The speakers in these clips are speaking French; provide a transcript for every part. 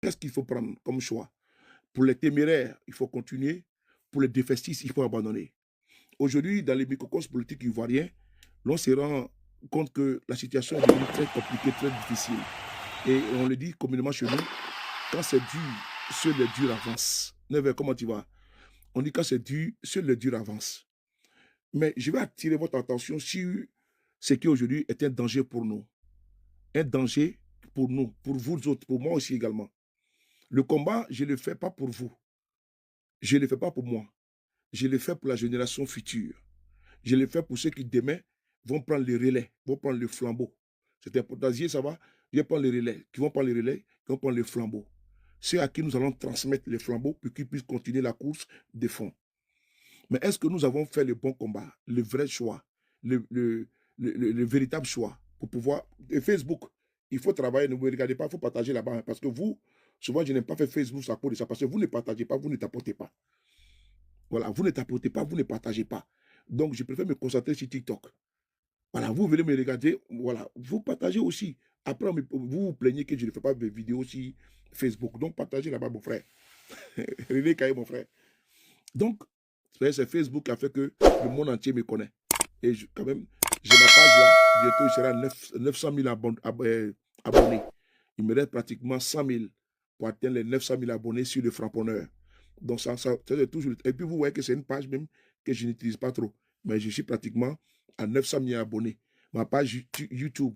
Qu'est-ce qu'il faut prendre comme choix? Pour les téméraires, il faut continuer. Pour les défaitistes, il faut abandonner. Aujourd'hui, dans les microcosmes politiques ivoiriens, l'on se rend compte que la situation est devenue très compliquée, très difficile. Et on le dit communément chez nous, quand c'est dur, seul les durs avancent. Never, comment tu vas? On dit quand c'est dur, seul les durs avancent. Mais je vais attirer votre attention sur ce qui aujourd'hui est un danger pour nous. Un danger pour nous, pour vous autres, pour moi aussi également. Le combat, je ne le fais pas pour vous. Je ne le fais pas pour moi. Je le fais pour la génération future. Je le fais pour ceux qui demain vont prendre le relais, vont prendre le flambeau. C'est important. Ça va? Je vais prendre le relais. Qui vont prendre le relais, qui vont prendre le flambeau. Ceux à qui nous allons transmettre les flambeaux pour qu'ils puissent continuer la course de fond. Mais est-ce que nous avons fait le bon combat, le vrai choix, le véritable choix pour pouvoir. Et Facebook, il faut travailler, ne vous regardez pas, il faut partager là-bas. Hein, parce que vous, souvent, je n'ai pas fait Facebook à cause de ça. Parce que vous ne partagez pas, vous ne tapotez pas. Voilà, vous ne tapotez pas, vous ne partagez pas. Donc, je préfère me concentrer sur TikTok. Voilà, vous venez me regarder, voilà, vous partagez aussi. Après, vous vous plaignez que je ne fais pas de vidéos sur Facebook. Donc, partagez là-bas, mon frère. René Kaye, mon frère. Donc, c'est Facebook qui a fait que le monde entier me connaît. Et quand même, j'ai ma page là. Bientôt, il sera 900 000 abonnés. Il me reste pratiquement 100 000 pour atteindre les 900 000 abonnés sur le Frapponneur. Donc, ça c'est toujours. Et puis, vous voyez que c'est une page même que je n'utilise pas trop. Mais je suis pratiquement à 900 000 abonnés. Ma page YouTube,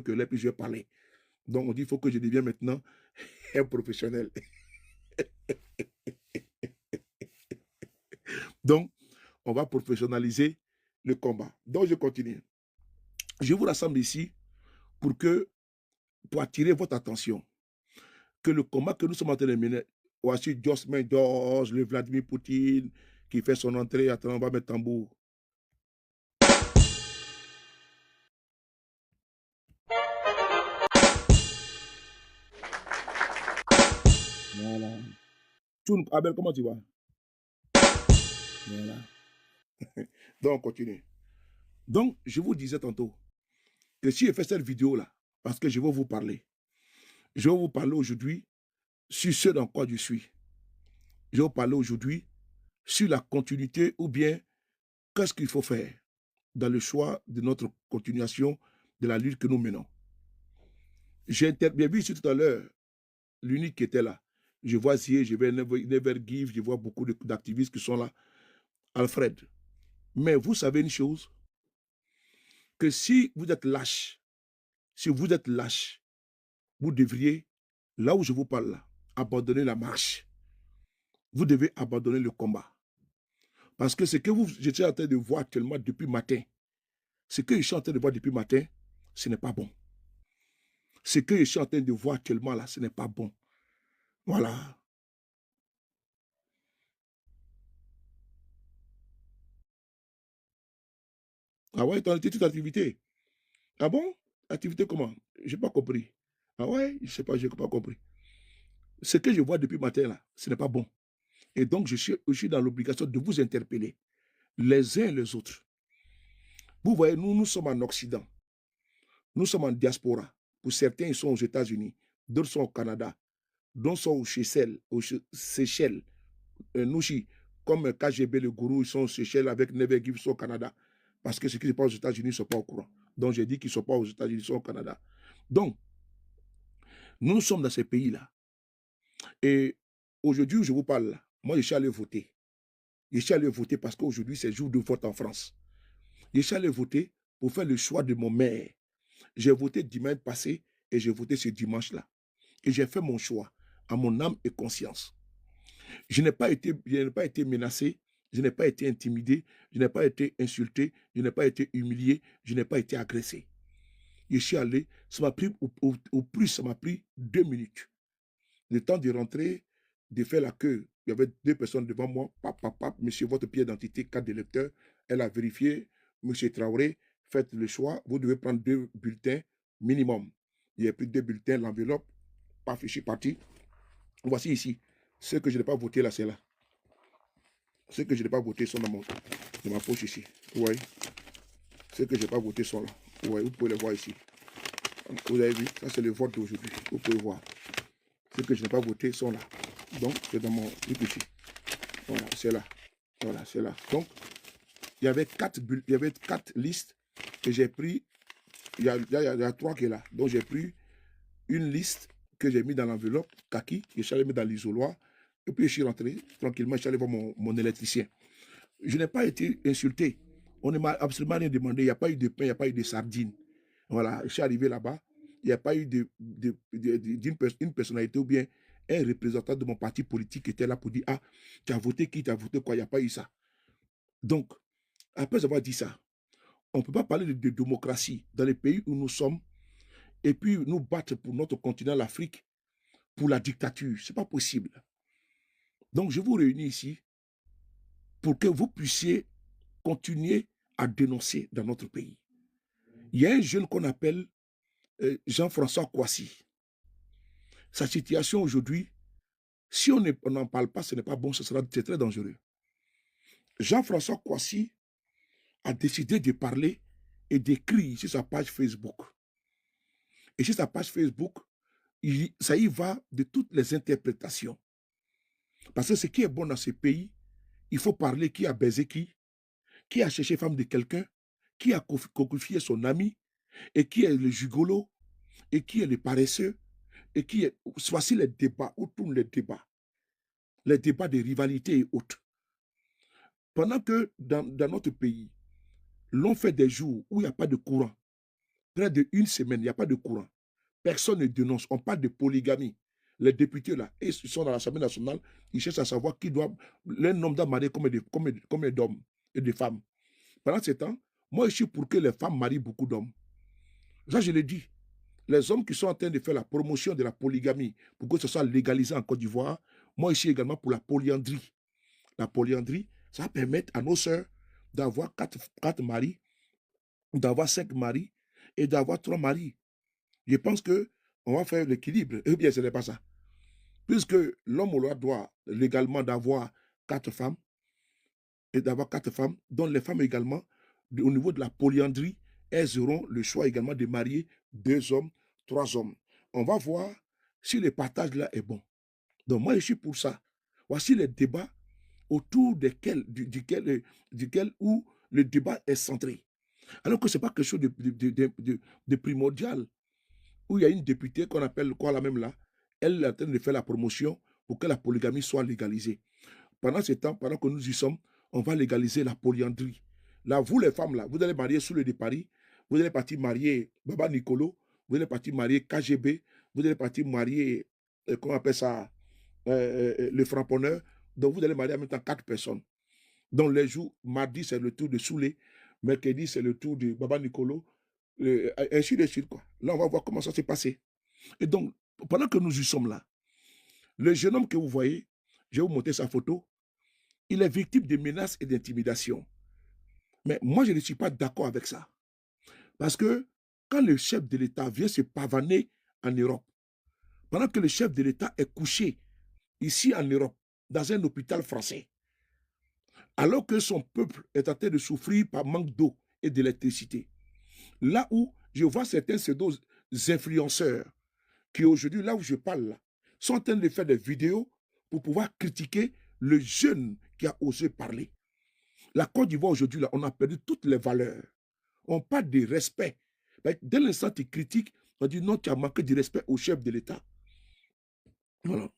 que là, puis je vais parler. Donc, on dit qu'il faut que je devienne maintenant un professionnel. Donc, on va professionnaliser le combat. Donc, je continue. Je vous rassemble ici pour attirer votre attention que le combat que nous sommes en train de mener, voici Josmin Georges, le Vladimir Poutine, qui fait son entrée. Attends, on va mettre tambour. Voilà. Abel, comment tu vas? Voilà. Donc, on continue. Donc, je vous disais tantôt que si je fais cette vidéo-là, parce que je vais vous parler, je vais vous parler aujourd'hui sur ce dans quoi je suis. Je vais vous parler aujourd'hui sur la continuité ou bien qu'est-ce qu'il faut faire dans le choix de notre continuation de la lutte que nous menons. J'ai vu ici tout à l'heure l'unique qui était là. Je vois Zier, je vois Never Give, je vois beaucoup d'activistes qui sont là. Alfred. Mais vous savez une chose, que si vous êtes lâche, vous devriez, là où je vous parle là, abandonner la marche. Vous devez abandonner le combat. Parce que ce que j'étais en train de voir actuellement depuis matin, ce que je suis en train de voir depuis matin, ce n'est pas bon. Ce que je suis en train de voir actuellement là, ce n'est pas bon. Voilà. Ah ouais, tu as toute activité. Ah bon? Activité comment? Je n'ai pas compris. Ah ouais? Je ne sais pas, je n'ai pas compris. Ce que je vois depuis matin là, ce n'est pas bon. Et donc, je suis dans l'obligation de vous interpeller, les uns et les autres. Vous voyez, nous sommes en Occident. Nous sommes en diaspora. Pour certains, ils sont aux États-Unis. D'autres sont au Canada. D'autres sont aux Seychelles. Nous, comme KGB, le gourou, ils sont aux Seychelles avec Never Give, ils sont au Canada. Parce que ce qui se passe aux États-Unis, ils ne sont pas au courant. Donc, j'ai dit qu'ils ne sont pas aux États-Unis, ils sont au Canada. Donc, nous sommes dans ces pays-là. Et aujourd'hui, je vous parle là. Moi, je suis allé voter. Je suis allé voter parce qu'aujourd'hui, c'est jour de vote en France. Je suis allé voter pour faire le choix de mon maire. J'ai voté dimanche passé et j'ai voté ce dimanche-là. Et j'ai fait mon choix à mon âme et conscience. Je n'ai pas été menacé, je n'ai pas été intimidé, je n'ai pas été insulté, je n'ai pas été humilié, je n'ai pas été agressé. Je suis allé, ça m'a pris au plus, ça m'a pris 2 minutes. Le temps de rentrer, de faire la queue. Il y avait 2 personnes devant moi. Monsieur, votre pièce d'identité, carte d'électeur. Elle a vérifié. Monsieur Traoré, faites le choix. Vous devez prendre 2 bulletins minimum. Il y a pris 2 bulletins, l'enveloppe, pas fichu, parti. Voici ici. Ceux que je n'ai pas voté là, c'est là. Ceux que je n'ai pas voté sont dans ma poche ici. Vous voyez? Ceux que je n'ai pas voté sont là. Vous voyez, vous pouvez les voir ici. Vous avez vu? Ça, c'est le vote d'aujourd'hui. Vous pouvez voir. ceux que je n'ai pas votés sont là. Donc, c'est dans mon truc ici. Voilà, c'est là. Voilà, c'est là. Donc, il y avait 4 listes que j'ai pris. Il y a 3 qui est là. Donc, j'ai pris une liste que j'ai mis dans l'enveloppe kaki, que je suis allé mettre dans l'isoloir. Et puis, je suis rentré tranquillement. Je suis allé voir mon électricien. Je n'ai pas été insulté. On ne m'a absolument rien demandé. Il n'y a pas eu de pain, il n'y a pas eu de sardines. Voilà, je suis arrivé là-bas. Il n'y a pas eu une personnalité ou bien un représentant de mon parti politique qui était là pour dire ah, tu as voté qui, tu as voté quoi. Il n'y a pas eu ça. Donc, après avoir dit ça, on ne peut pas parler de démocratie dans les pays où nous sommes et puis nous battre pour notre continent, l'Afrique, pour la dictature. Ce n'est pas possible. Donc, je vous réunis ici pour que vous puissiez continuer à dénoncer dans notre pays. Il y a un jeune qu'on appelle Jean-François Kouassi. Sa situation aujourd'hui, si on n'en parle pas, ce n'est pas bon, c'est très dangereux. Jean-François Kouassi a décidé de parler et d'écrire sur sa page Facebook. Et sur sa page Facebook, ça y va de toutes les interprétations. Parce que ce qui est bon dans ce pays, il faut parler qui a baisé qui a cherché femme de quelqu'un, qui a confié son ami, et qui est le gigolo, et qui est le paresseux, et qui est... Voici les débats, où tournent les débats de rivalité et autres. Pendant que dans notre pays, l'on fait des jours où il n'y a pas de courant, près d'une semaine, il n'y a pas de courant, personne ne dénonce, on parle de polygamie. Les députés là, ils sont dans l'Assemblée nationale, ils cherchent à savoir qui doit, l'un homme doit marier combien d'hommes et de femmes. Pendant ce temps, moi je suis pour que les femmes marient beaucoup d'hommes. Ça je l'ai dit. Les hommes qui sont en train de faire la promotion de la polygamie pour que ce soit légalisé en Côte d'Ivoire, moi je suis également pour la polyandrie. La polyandrie, ça va permettre à nos sœurs d'avoir 4 maris, d'avoir 5 maris et d'avoir 3 maris. Je pense qu'on va faire l'équilibre. Eh bien, ce n'est pas ça. Puisque l'homme doit légalement d'avoir 4 femmes, et d'avoir 4 femmes, dont les femmes également, au niveau de la polyandrie, elles auront le choix également de marier 2 hommes, 3 hommes. On va voir si le partage là est bon. Donc moi, je suis pour ça. Voici les débats autour duquel où le débat est centré. Alors que ce n'est pas quelque chose de primordial. Où il y a une députée qu'on appelle quoi la même là, elle est en train de faire la promotion pour que la polygamie soit légalisée. Pendant ce temps, pendant que nous y sommes, on va légaliser la polyandrie. Là, vous les femmes là, vous allez marier sous le de Paris, vous allez partir marier Baba Nicolo, vous allez partir marier KGB, vous allez partir marier, comment on appelle ça, le frapponneur. Donc vous allez marier en même temps 4 personnes. Donc les jours, mardi c'est le tour de Soulé, mercredi c'est le tour de Baba Nicolo, ainsi de suite quoi. Là on va voir comment ça s'est passé. Et donc, pendant que nous y sommes là, le jeune homme que vous voyez, je vais vous montrer sa photo, il est victime de menaces et d'intimidation. Mais moi, je ne suis pas d'accord avec ça. Parce que quand le chef de l'État vient se pavaner en Europe, pendant que le chef de l'État est couché ici en Europe, dans un hôpital français, alors que son peuple est en train de souffrir par manque d'eau et d'électricité, là où je vois certains pseudo-influenceurs qui aujourd'hui, là où je parle, là, sont en train de faire des vidéos pour pouvoir critiquer le jeune qui a osé parler. La Côte d'Ivoire aujourd'hui, là, on a perdu toutes les valeurs. On parle de respect. Dès l'instant tu critiques, on dit non, tu as manqué de respect au chef de l'État. Voilà.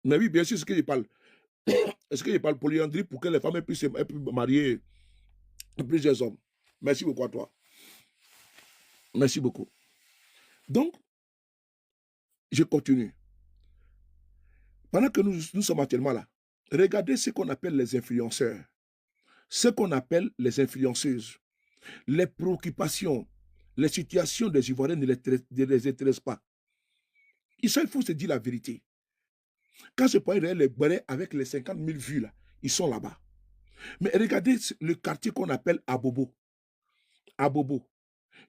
Mais oui, bien sûr, ce que je parle. Est-ce que je parle polyandrie pour que les femmes puissent marier plusieurs hommes? Merci beaucoup à toi. Merci beaucoup. Donc, je continue. Pendant que nous sommes actuellement là, regardez ce qu'on appelle les influenceurs, ce qu'on appelle les influenceuses. Les préoccupations, les situations des Ivoiriens ne les intéressent pas. Il faut se dire la vérité. Quand je parle les barrets avec les 50 000 vues, là, ils sont là-bas. Mais regardez le quartier qu'on appelle Abobo. Abobo.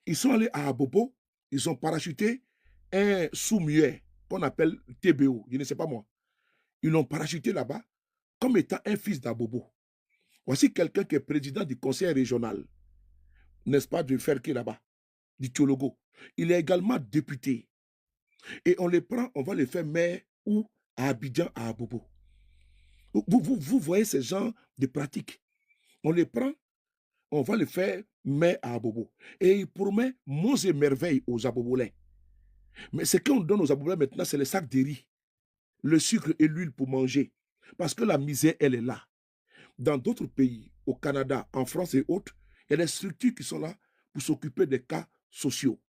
Ils sont allés à Abobo, ils ont parachuté un sous-muet qu'on appelle TBO, je ne sais pas moi. Ils l'ont parachuté là-bas comme étant un fils d'Abobo. Voici quelqu'un qui est président du conseil régional, n'est-ce pas, de Ferké là-bas, du Tchologo. Il est également député. Et on les prend, on va les faire maire ou à Abidjan, à Abobo. Vous voyez ces gens de pratiques. On les prend, on va les faire maire à Abobo. Et il promet monts et merveilles aux Abobolais. Mais ce qu'on donne aux Abobolais maintenant, c'est les sacs de riz, le sucre et l'huile pour manger. Parce que la misère, elle est là. Dans d'autres pays, au Canada, en France et autres, il y a des structures qui sont là pour s'occuper des cas sociaux.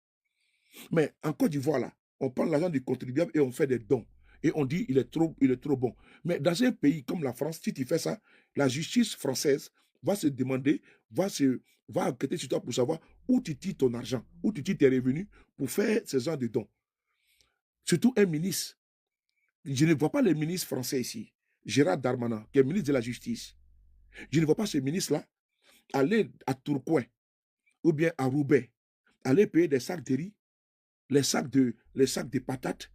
Mais en Côte d'Ivoire, là, on prend l'argent du contribuable et on fait des dons. Et on dit il est trop bon. Mais dans un pays comme la France, si tu fais ça, la justice française va se demander, va enquêter sur toi pour savoir où tu tires ton argent, où tu tires tes revenus pour faire ce genre de dons. Surtout un ministre. Je ne vois pas le ministre français ici, Gérard Darmanin, qui est ministre de la Justice. Je ne vois pas ce ministre-là aller à Tourcoing ou bien à Roubaix, aller payer des sacs de riz, les sacs de patates,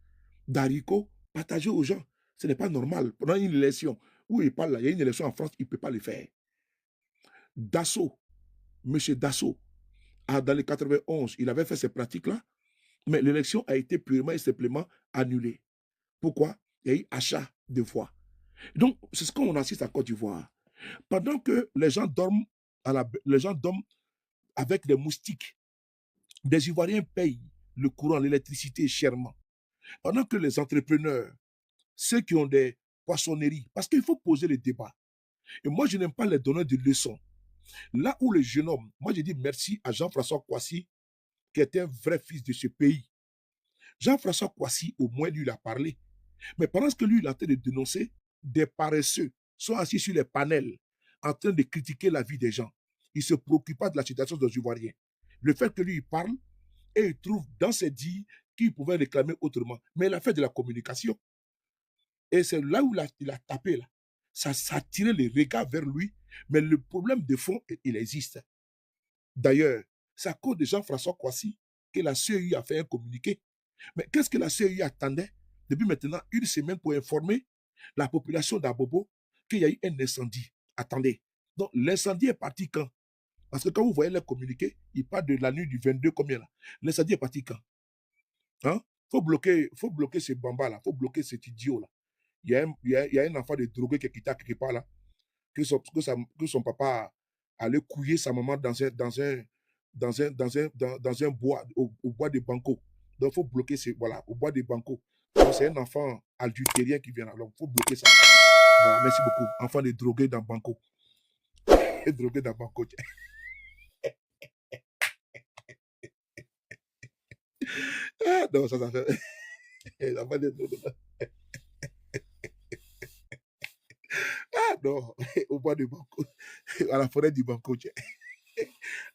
d'haricots, partagés aux gens. Ce n'est pas normal. Pendant une élection, où il parle là, il y a une élection en France, il ne peut pas le faire. Dassault, M. Dassault, dans les 91, il avait fait ces pratiques-là, mais l'élection a été purement et simplement annulée. Pourquoi? Il y a eu achat de voix. Donc, c'est ce qu'on assiste en Côte d'Ivoire. Pendant que les gens dorment, les gens dorment avec des moustiques, des Ivoiriens payent le courant, l'électricité chèrement. Pendant que les entrepreneurs, ceux qui ont des poissonneries, parce qu'il faut poser le débat. Et moi, je n'aime pas les donneurs de leçons. Là où le jeune homme, moi, je dis merci à Jean-François Kouassi, qui est un vrai fils de ce pays. Jean-François Kouassi, au moins, lui, il a parlé. Mais pendant que lui, il a en train de dénoncer, des paresseux sont assis sur les panels, en train de critiquer la vie des gens. Il ne se préoccupe pas de la situation des Ivoiriens. Le fait que lui, il parle, et il trouve dans ses dires qu'il pouvait réclamer autrement. Mais il a fait de la communication. Et c'est là où il a tapé. Là. Ça a tiré les regards vers lui. Mais le problème de fond, il existe. D'ailleurs, c'est à cause de Jean-François Kouassi que la CEI a fait un communiqué. Mais qu'est-ce que la CEI attendait depuis maintenant une semaine pour informer la population d'Abobo qu'il y a eu un incendie? Attendez. Donc, l'incendie est parti quand? Parce que quand vous voyez le communiqué, il parle de la nuit du 22, combien là? L'incendie est parti quand? Hein? Faut bloquer ce bamba là, faut bloquer cet idiot là. Il y a un enfant de drogué qui est quitté quelque part là, que son papa allait couiller sa maman dans un bois, au bois de Banco. Donc, il faut bloquer voilà, au bois de Banco. C'est un enfant adultérien qui vient là, donc il faut bloquer ça. Voilà, merci beaucoup. Enfant de drogué dans Banco. Et drogué dans Banco. Ah, non, ça fait. Ça fait des drogués. Ah, non, au bois de Banco. À la forêt du Banco.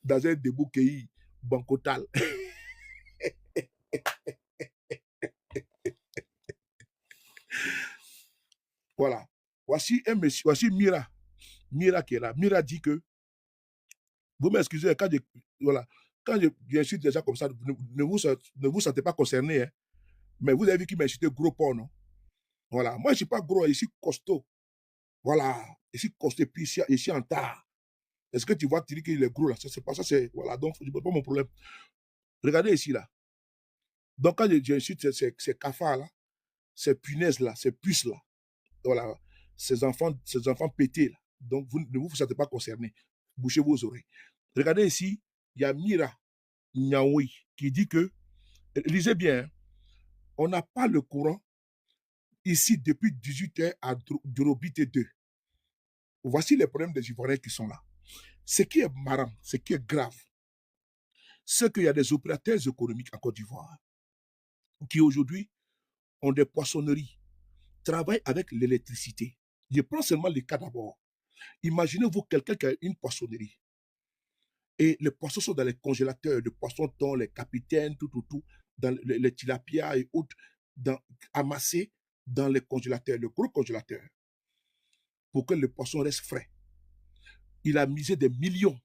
Dans un débouquet bancotal. Voilà. Voici un monsieur, voici Mira. Mira qui est là. Mira dit que, vous m'excusez, voilà, quand j'insulte des gens comme ça, ne vous sentez pas concerné, hein, mais vous avez vu qu'il m'a insulté gros porc, non? Voilà. Moi, je ne suis pas gros, je suis costaud. Voilà. Je suis costaud, puis ici en tard. Est-ce que tu vois, tu dis qu'il est gros là? Ça, c'est pas ça, c'est. Voilà. Donc, ce n'est pas mon problème. Regardez ici, là. Donc, quand j'insulte ces cafards là, ces punaises là, ces puces là, voilà, ces enfants pétés là. Donc, vous ne vous sentez pas concerné. Bouchez vos oreilles. Regardez ici, il y a Mira Nyaoui qui dit que, lisez bien, hein, on n'a pas le courant ici depuis 18h à Durobité 2. Voici les problèmes des Ivoiriens qui sont là. Ce qui est marrant, ce qui est grave, c'est qu'il y a des opérateurs économiques en Côte d'Ivoire qui aujourd'hui ont des poissonneries, travaillent avec l'électricité. Je prends seulement les cas d'abord. Imaginez-vous quelqu'un qui a une poissonnerie. Et les poissons sont dans les congélateurs, les poissons thon, les capitaines, tout, dans les tilapias et autres, amassés dans les congélateurs, le gros congélateur, pour que le poisson reste frais. Il a misé des millions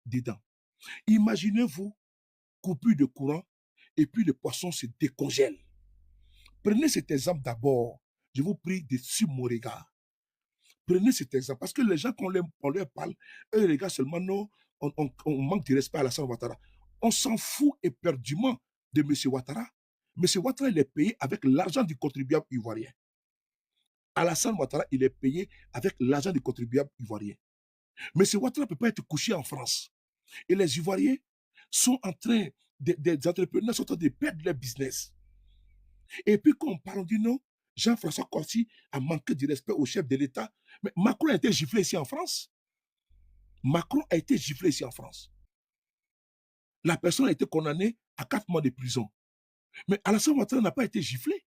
dedans. Imaginez-vous, coupure de courant, et puis le poisson se décongèle. Prenez cet exemple d'abord. Je vous prie de suivre mon regard. Prenez cet exemple. Parce que les gens, quand on leur parle, eux regardent seulement, non, on manque de respect à Alassane Ouattara. On s'en fout éperdument de M. Ouattara. M. Ouattara, il est payé avec l'argent du contribuable ivoirien. Alassane Ouattara, il est payé avec l'argent du contribuable ivoirien. M. Ouattara ne peut pas être couché en France. Et les Ivoiriens sont en train, des entrepreneurs sont en train de perdre leur business. Et puis quand on parle, on dit non, Jean-François Corsi a manqué de respect au chef de l'État. Mais Macron a été giflé ici en France. Macron a été giflé ici en France. La personne a été condamnée à 4 mois de prison. Mais Alassane Ouattara n'a pas été giflé.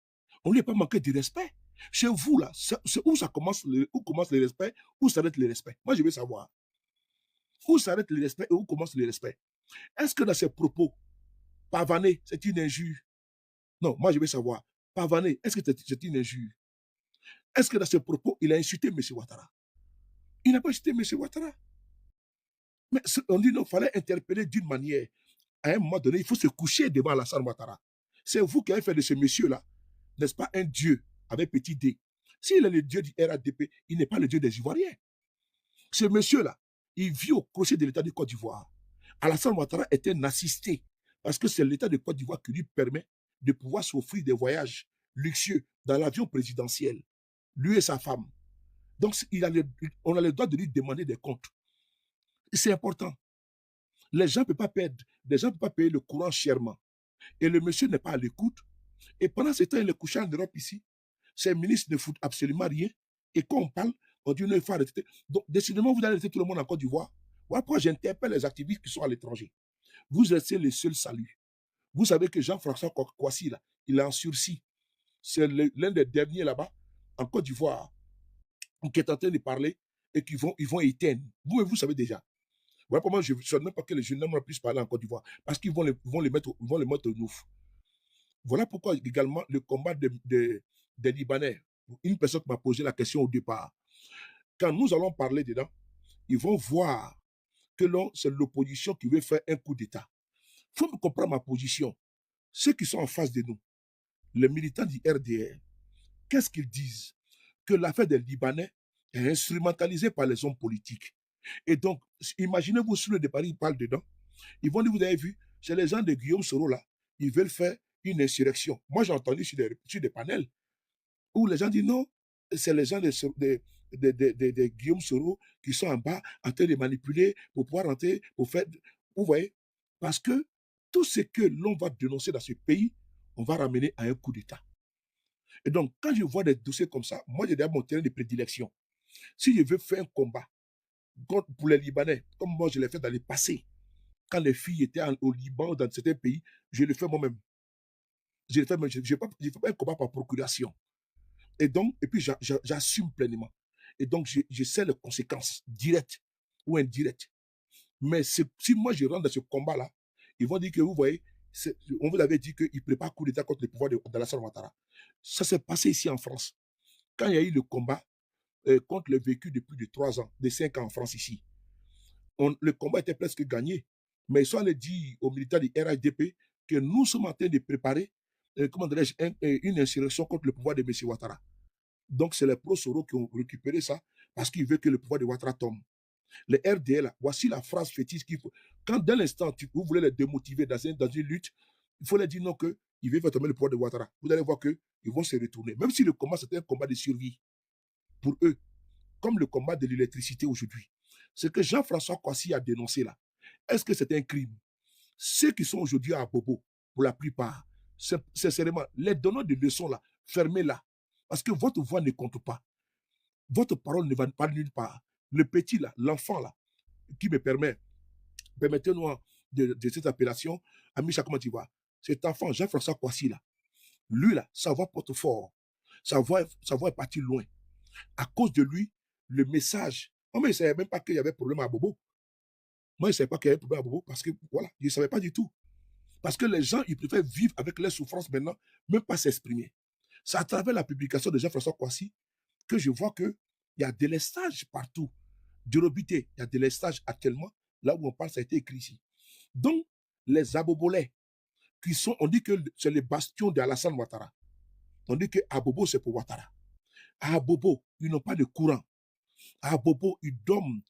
On ne lui a pas manqué de respect. Chez vous, là, c'est où ça commence, où commence le respect, où s'arrête le respect. Moi, je veux savoir. Où s'arrête le respect et où commence le respect. Est-ce que dans ses propos, pavaner, c'est une injure? Non, moi, je veux savoir. Pavaner, est-ce que c'est une injure? Est-ce que dans ses propos, il a insulté M. Ouattara? Il n'a pas insulté M. Ouattara. Mais on dit non, il fallait interpeller d'une manière. À un moment donné, il faut se coucher devant Alassane Ouattara. C'est vous qui avez fait de ce monsieur-là, n'est-ce pas, un dieu avec petit d. S'il est le dieu du RADP, il n'est pas le dieu des Ivoiriens. Ce monsieur-là, il vit au crochet de l'État de Côte d'Ivoire. Alassane Ouattara est un assisté parce que c'est l'État de Côte d'Ivoire qui lui permet de pouvoir s'offrir des voyages luxueux dans l'avion présidentiel, lui et sa femme. Donc, on a le droit de lui demander des comptes. C'est important. Les gens ne peuvent pas perdre, les gens ne peuvent pas payer le courant chèrement. Et le monsieur n'est pas à l'écoute. Et pendant ce temps, il est couché en Europe ici. Ces ministres ne foutent absolument rien. Et quand on parle, on dit non, il faut arrêter. Donc, décidément, vous allez arrêter tout le monde en Côte d'Ivoire. Voilà pourquoi j'interpelle les activistes qui sont à l'étranger. Vous êtes les seuls saluts. Vous savez que Jean-François Kouassi, là, il est en sursis. C'est l'un des derniers là-bas, en Côte d'Ivoire, qui est en train de parler et ils vont éteindre. Vous savez déjà. Voilà pourquoi je ne sais même pas que les jeunes n'ont plus parler en Côte d'Ivoire. Parce qu'ils vont les mettre au nouf. Voilà pourquoi également le combat des Libanais. Une personne qui m'a posé la question au départ. Quand nous allons parler dedans, ils vont voir que c'est l'opposition qui veut faire un coup d'État. Il faut comprendre ma position. Ceux qui sont en face de nous, les militants du RDR, qu'est-ce qu'ils disent? Que l'affaire des Libanais est instrumentalisée par les hommes politiques. Et donc, imaginez-vous sur le départ, ils parlent dedans. Ils vont dire, vous avez vu, c'est les gens de Guillaume Soro là, ils veulent faire une insurrection. Moi, j'ai entendu sur des panels où les gens disent non, c'est les gens de Guillaume Soro qui sont en bas en train de manipuler pour pouvoir rentrer, pour faire. Vous voyez? Parce que tout ce que l'on va dénoncer dans ce pays, on va ramener à un coup d'État. Et donc, quand je vois des dossiers comme ça, moi, j'ai déjà mon terrain de prédilection. Si je veux faire un combat pour les Libanais, comme moi, je l'ai fait dans le passé, quand les filles étaient au Liban ou dans certains pays, je le fais moi-même. Je ne fais pas un combat par procuration. Et donc, et puis j'assume pleinement. Et donc, je sais les conséquences directes ou indirectes. Mais si moi je rentre dans ce combat-là, ils vont dire que vous voyez, on vous avait dit qu'ils préparent coup d'État contre le pouvoir d'Alassane Ouattara. Ça s'est passé ici en France. Quand il y a eu le combat contre les véhicules de plus de 3 ans, de 5 ans en France ici, le combat était presque gagné. Mais ils sont allés dire aux militaires du RADP que nous sommes en train de préparer une insurrection contre le pouvoir de M. Ouattara. Donc, c'est les pro-Soro qui ont récupéré ça parce qu'ils veulent que le pouvoir de Ouattara tombe. Les RDL, voici la phrase fétiche qu'il faut. Quand dès l'instant, vous voulez les démotiver dans une lutte, il faut leur dire non qu'ils veulent faire tomber le pouvoir de Ouattara. Vous allez voir qu'ils vont se retourner. Même si le combat, c'était un combat de survie pour eux, comme le combat de l'électricité aujourd'hui. Ce que Jean-François Kouassi a dénoncé là, est-ce que c'est un crime? Ceux qui sont aujourd'hui à Bobo, pour la plupart, sincèrement, les donneurs de leçons là, fermez-la. Parce que votre voix ne compte pas. Votre parole ne va pas nulle part. Le petit là, l'enfant là, qui me permettez-nous de cette appellation, Amisha, comment tu vas? Cet enfant, Jean-François Kouassi là, lui là, sa voix porte fort. Sa voix est partie loin. À cause de lui, le message. Moi, je ne savais même pas qu'il y avait problème à Bobo. Moi, je ne savais pas qu'il y avait problème à Bobo parce que, voilà, je ne savais pas du tout. Parce que les gens, ils préfèrent vivre avec leurs souffrances maintenant, même pas s'exprimer. C'est à travers la publication de Jean-François Kouassi que je vois qu'il y a des délestage partout. Durobité, il y a des délestage actuellement. Là où on parle, ça a été écrit ici. Donc, les Abobolais, on dit que c'est les bastions d'Alassane Ouattara. On dit que Abobo, c'est pour Ouattara. À Abobo, ils n'ont pas de courant. À Abobo, ils dorment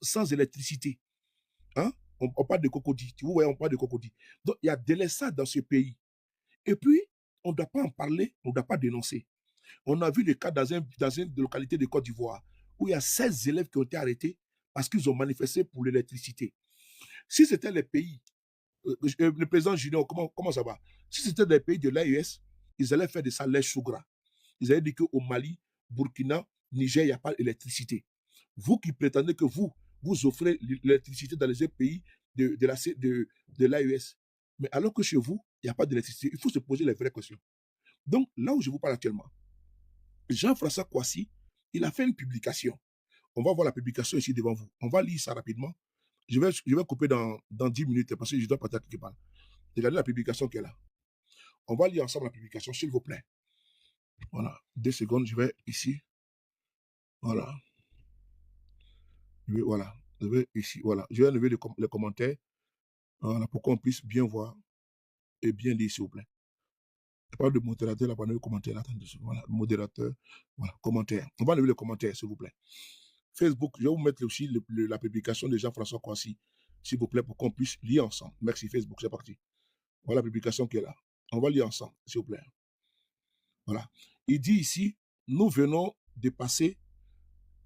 sans électricité. Hein? On parle de cocody. Tu vois, on parle de cocody. Donc, il y a des délestage dans ce pays. Et puis, on ne doit pas en parler, on ne doit pas dénoncer. On a vu le cas dans une localité de Côte d'Ivoire où il y a 16 élèves qui ont été arrêtés parce qu'ils ont manifesté pour l'électricité. Si c'était les pays, le président Junior, comment ça va? Si c'était des pays de l'AES, ils allaient faire des salaires chou gras. Ils allaient dire qu'au Mali, Burkina, Niger, il n'y a pas d'électricité. Vous qui prétendez que vous offrez l'électricité dans les autres pays de l'AES, mais alors que chez vous, il n'y a pas d'électricité, il faut se poser les vraies questions. Donc, là où je vous parle actuellement, Jean-François Kouassi, il a fait une publication. On va voir la publication ici devant vous. On va lire ça rapidement. Je vais couper dans 10 minutes parce que je dois partir quelque part. Regardez la publication qu'elle a. On va lire ensemble la publication, s'il vous plaît. Voilà. 2 secondes, je vais ici. Voilà. Voilà. Je vais ici. Voilà. Je vais enlever les commentaires. Voilà, pour qu'on puisse bien voir et bien lire, s'il vous plaît. Je parle de modérateur, là, pendant le commentaire. Attendez, voilà. Modérateur. Voilà. Commentaire. On va enlever les commentaires, s'il vous plaît. Facebook, je vais vous mettre aussi la publication de Jean-François Kouassi, s'il vous plaît, pour qu'on puisse lire ensemble. Merci Facebook, c'est parti. Voilà la publication qui est là. On va lire ensemble, s'il vous plaît. Voilà. Il dit ici, nous venons de passer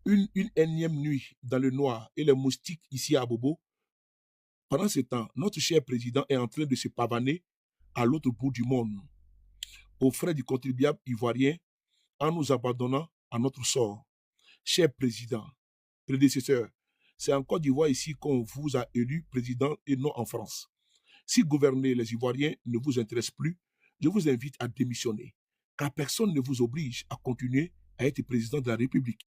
une énième nuit dans le noir et les moustiques ici à Bobo. Pendant ce temps, notre cher président est en train de se pavaner à l'autre bout du monde, aux frais du contribuable ivoirien, en nous abandonnant à notre sort. Cher président, prédécesseur, c'est en Côte d'Ivoire ici qu'on vous a élu président et non en France. Si gouverner les Ivoiriens ne vous intéresse plus, je vous invite à démissionner, car personne ne vous oblige à continuer à être président de la République.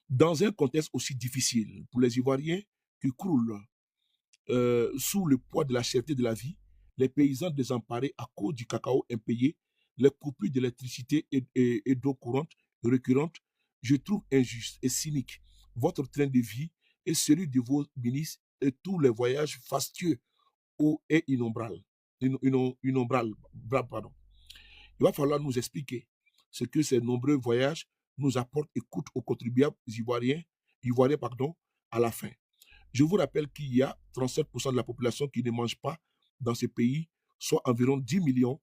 Dans un contexte aussi difficile pour les Ivoiriens qui croulent sous le poids de la cherté de la vie, les paysans désemparés à cause du cacao impayé, les coupures d'électricité et d'eau courante récurrentes, je trouve injuste et cynique votre train de vie et celui de vos ministres et tous les voyages fastueux et innombrables. Pardon. Il va falloir nous expliquer ce que ces nombreux voyages nous apportent et coûtent aux contribuables ivoiriens à la fin. Je vous rappelle qu'il y a 37% de la population qui ne mange pas dans ce pays, soit environ 10 millions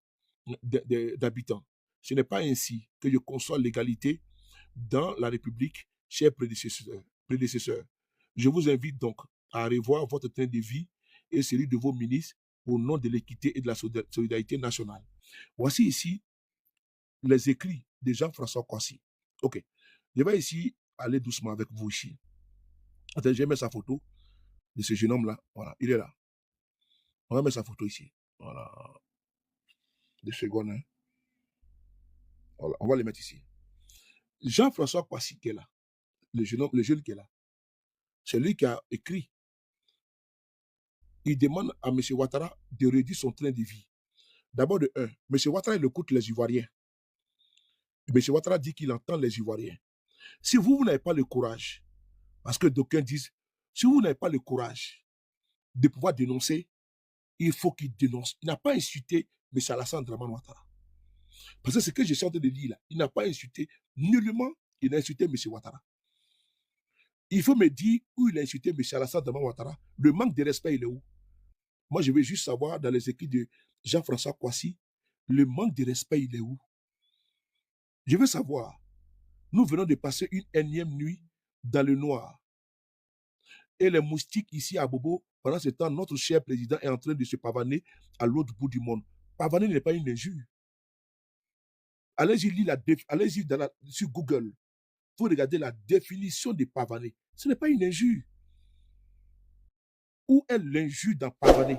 d'habitants. Ce n'est pas ainsi que je conçois l'égalité dans la République, chers prédécesseurs. Je vous invite donc à revoir votre train de vie et celui de vos ministres au nom de l'équité et de la solidarité nationale. Voici ici les écrits de Jean-François Kouassi. Ok. Je vais ici aller doucement avec vous ici. Attends, je vais mettre sa photo de ce jeune homme-là. Voilà, il est là. On va mettre sa photo ici. Voilà. 2 secondes. Hein. Voilà, on va le mettre ici. Jean-François Kouassi qui est là. Le jeune qui est là. C'est lui qui a écrit. Il demande à M. Ouattara de réduire son train de vie. D'abord de 1, M. Ouattara il écoute les Ivoiriens. M. Ouattara dit qu'il entend les Ivoiriens. Si vous n'avez pas le courage, parce que d'aucuns disent, si vous n'avez pas le courage de pouvoir dénoncer, il faut qu'il dénonce. Il n'a pas insulté M. Alassane Dramane Ouattara. Parce que ce que je suis en train de dire là, il n'a pas insulté, nullement, il a insulté M. Ouattara. Il faut me dire où il a insulté M. Alassane Dramane Ouattara. Le manque de respect, il est où? Moi, je veux juste savoir, dans les écrits de Jean-François Kouassi, le manque de respect, il est où? Je veux savoir. Nous venons de passer une énième nuit dans le noir. Et les moustiques ici à Bobo, pendant ce temps, notre cher président est en train de se pavaner à l'autre bout du monde. Pavaner n'est pas une injure. Allez-y lire allez-y sur Google. Vous regardez la définition de pavaner. Ce n'est pas une injure. Où est l'injure dans pavaner?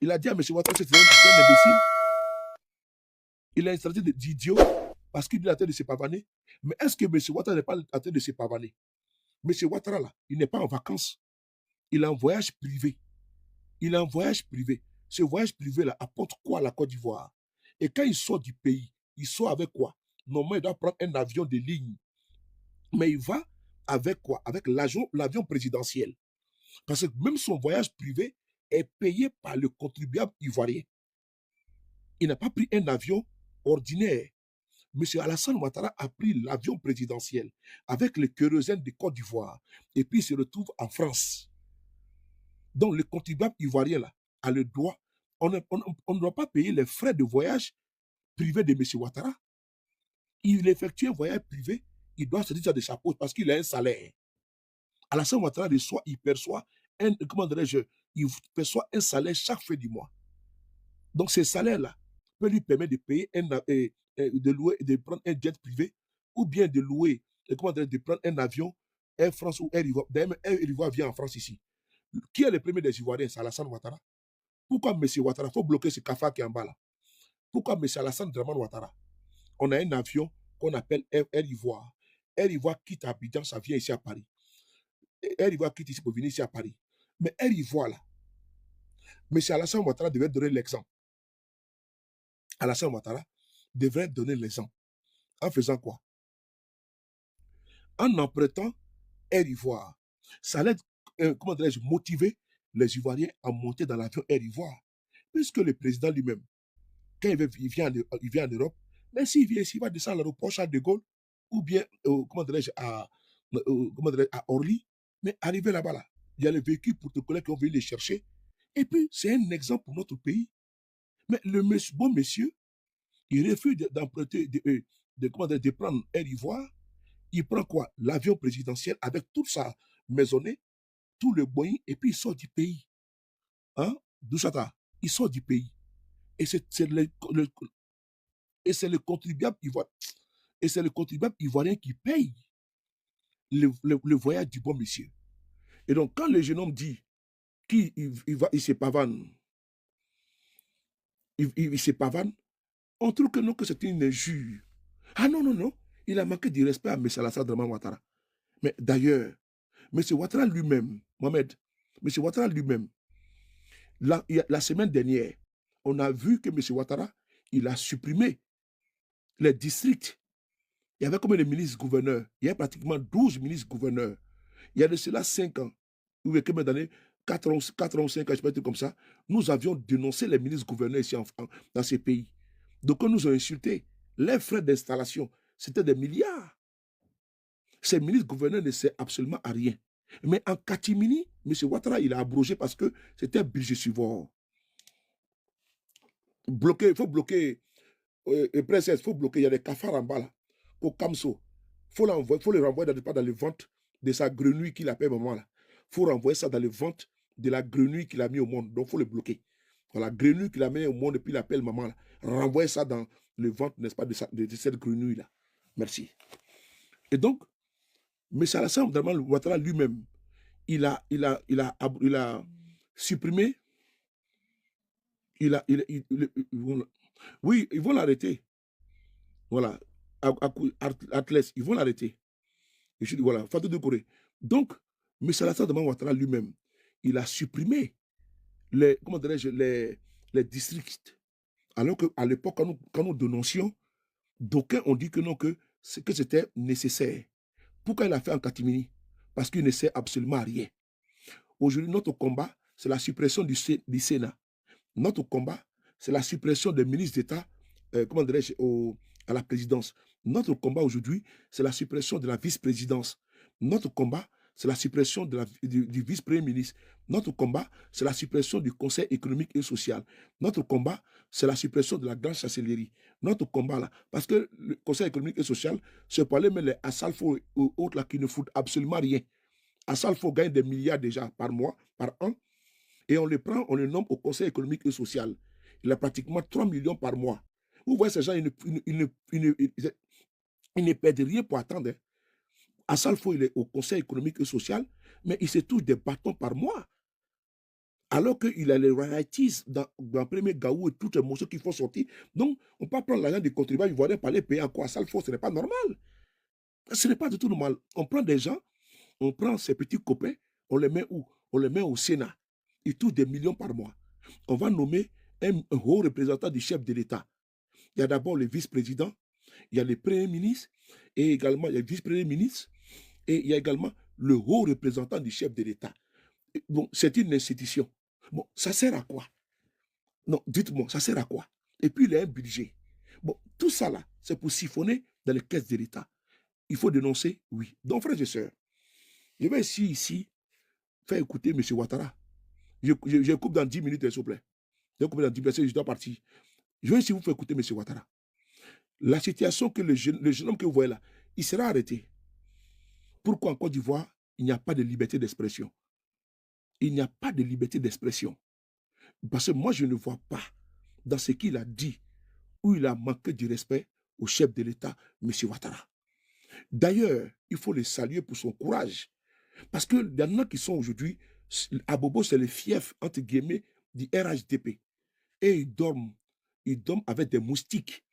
Il a dit à M. Ouattara que c'est un imbécile. Il a installé d'idiot parce qu'il est en train de se pavaner. Mais est-ce que M. Ouattara n'est pas en train de se pavaner? M. Ouattara, là, il n'est pas en vacances. Il est en voyage privé. Il est en voyage privé. Ce voyage privé-là apporte quoi à la Côte d'Ivoire? Et quand il sort du pays, il sort avec quoi? Normalement, il doit prendre un avion de ligne. Mais il va avec quoi? Avec l'avion présidentiel. Parce que même son voyage privé est payé par le contribuable ivoirien. Il n'a pas pris un avion ordinaire. M. Alassane Ouattara a pris l'avion présidentiel avec le kérosène de Côte d'Ivoire. Et puis il se retrouve en France. Donc le contribuable ivoirien là, a le droit on ne doit pas payer les frais de voyage privés de M. Ouattara. Il effectue un voyage privé, il doit se dire de sa poche parce qu'il a un salaire. Alassane Ouattara reçoit, il perçoit il perçoit un salaire chaque fin du mois. Donc ce salaire-là peut lui permettre de payer de louer, de prendre un jet privé ou bien de louer, de prendre un avion, Air France ou Air Ivoire. D'ailleurs, Air Ivoire vient en France ici. Qui est le premier des Ivoiriens? C'est Alassane Ouattara. Pourquoi M. Ouattara? Il faut bloquer ce cafard qui est en bas là. Pourquoi M. Alassane Draman Ouattara? On a un avion qu'on appelle Air Ivoire. Air Ivoire quitte Abidjan, ça vient ici à Paris. Air Ivoire quitte ici pour venir ici à Paris. Mais Air Ivoire là, M. Alassane Ouattara devait donner l'exemple. Alassane Ouattara devrait donner l'exemple. En faisant quoi? En empruntant Air Ivoire. Ça allait, motiver les Ivoiriens à monter dans l'avion Air Ivoire. Puisque le président lui-même, quand il vient en Europe, mais s'il vient ici, il va descendre à l'aéroport Charles de Gaulle, ou bien, à Orly, mais arrivé là-bas, là, il y a les véhicules protocolaires qui ont venu les chercher. Et puis, c'est un exemple pour notre pays. Mais le bon monsieur, il refuse d'emprunter, de prendre Air Ivoire. Il prend quoi? L'avion présidentiel avec toute sa maisonnée, tout le Boeing, et puis il sort du pays. Hein? Douchata, il sort du pays. Et c'est le contribuable ivoirien. Et c'est le contribuable ivoirien qui paye le voyage du bon monsieur. Et donc, quand le jeune homme dit qu'il se pavane, il se pavane, on trouve que non, que c'est une injure. Ah non, non, non. Il a manqué de respect à M. Alassane Draman Ouattara. Mais d'ailleurs, M. Ouattara lui-même, Mohamed, M. Ouattara lui-même, la semaine dernière, on a vu que M. Ouattara, il a supprimé les districts. Il y avait combien de ministres-gouverneurs? Il y a pratiquement 12 ministres-gouverneurs. Il y a de cela 5 ans, ou combien d'années? 4 ans, 5 ans, je peux dire comme ça. Nous avions dénoncé les ministres-gouverneurs ici dans ces pays. Donc, on nous a insultés. Les frais d'installation, c'était des milliards. Ces ministres-gouverneurs ne servent absolument à rien. Mais en catimini, M. Ouattara, il a abrogé parce que c'était un budget suivant. Il faut bloquer, princesse, il faut bloquer. Il y a des cafards en bas là, au Kamso. Il faut le renvoyer dans les ventes de sa grenouille qu'il appelle maman là. Il faut renvoyer ça dans les ventes de la grenouille qu'il a mis au monde. Donc, il faut le bloquer. La grenouille qu'il a mis au monde et puis il appelle maman là. Renvoyer ça dans les ventes, n'est-ce pas, de cette grenouille là. Merci. Et donc, M. Alassane Draman Ouattara lui-même, il a supprimé, oui, ils vont l'arrêter. Voilà. Atlas, ils vont l'arrêter. Et je dis, voilà, Fatou de Corée. Donc, M. Alassane Draman Ouattara lui-même, il a supprimé les districts. Alors qu'à l'époque, quand nous dénoncions, d'aucuns ont dit que non, que c'était nécessaire. Pourquoi il a fait en catimini? Parce qu'il ne sert absolument à rien. Aujourd'hui, notre combat, c'est la suppression du Sénat. Notre combat, c'est la suppression des ministres d'État, à la présidence. Notre combat aujourd'hui, c'est la suppression de la vice-présidence. Notre combat, c'est la suppression du vice-premier ministre. Notre combat, c'est la suppression du Conseil économique et social. Notre combat, c'est la suppression de la grande chancellerie. Notre combat, là, parce que le Conseil économique et social, c'est pour aller mettre les Assalfo et autres là, qui ne foutent absolument rien. Assalfo gagne des milliards déjà par mois, par an, et on le prend, on le nomme au Conseil économique et social. Il a pratiquement 3 millions par mois. Vous voyez, ces gens, ils ne perdent rien pour attendre. Assalfo, il est au Conseil économique et social, mais il se touche des bâtons par mois. Alors qu'il a les royalties dans le premier Gaou et toutes les morceaux qu'il faut sortir. Donc, on peut prendre l'argent des contribuables ivoiriens pour aller payer encore Assalfo. Ce n'est pas normal. Ce n'est pas du tout normal. On prend des gens, on prend ces petits copains, on les met où? On les met au Sénat. Ils touchent des millions par mois. On va nommer un haut représentant du chef de l'État. Il y a d'abord le vice-président, il y a le premier ministre, et également il y a le vice-premier ministre, et il y a également le haut représentant du chef de l'État. Bon, c'est une institution. Bon, ça sert à quoi? Non, dites-moi, ça sert à quoi? Et puis il y a un budget. Bon, tout ça là, c'est pour siphonner dans les caisses de l'État. Il faut dénoncer, oui. Donc, frères et sœurs, je vais ici faire écouter M. Ouattara. Je coupe dans 10 minutes, s'il vous plaît. Donc, dans 10 je dois partir. Je vais essayer de vous faire écouter, M. Ouattara. La situation que le jeune homme que vous voyez là, il sera arrêté. Pourquoi en Côte d'Ivoire, il n'y a pas de liberté d'expression? Il n'y a pas de liberté d'expression. Parce que moi, je ne vois pas dans ce qu'il a dit où il a manqué du respect au chef de l'État, M. Ouattara. D'ailleurs, il faut le saluer pour son courage. Parce qu'il y en a qui sont aujourd'hui, à Bobo, c'est le fief, entre guillemets, du RHDP. Et ils dorment avec des moustiques.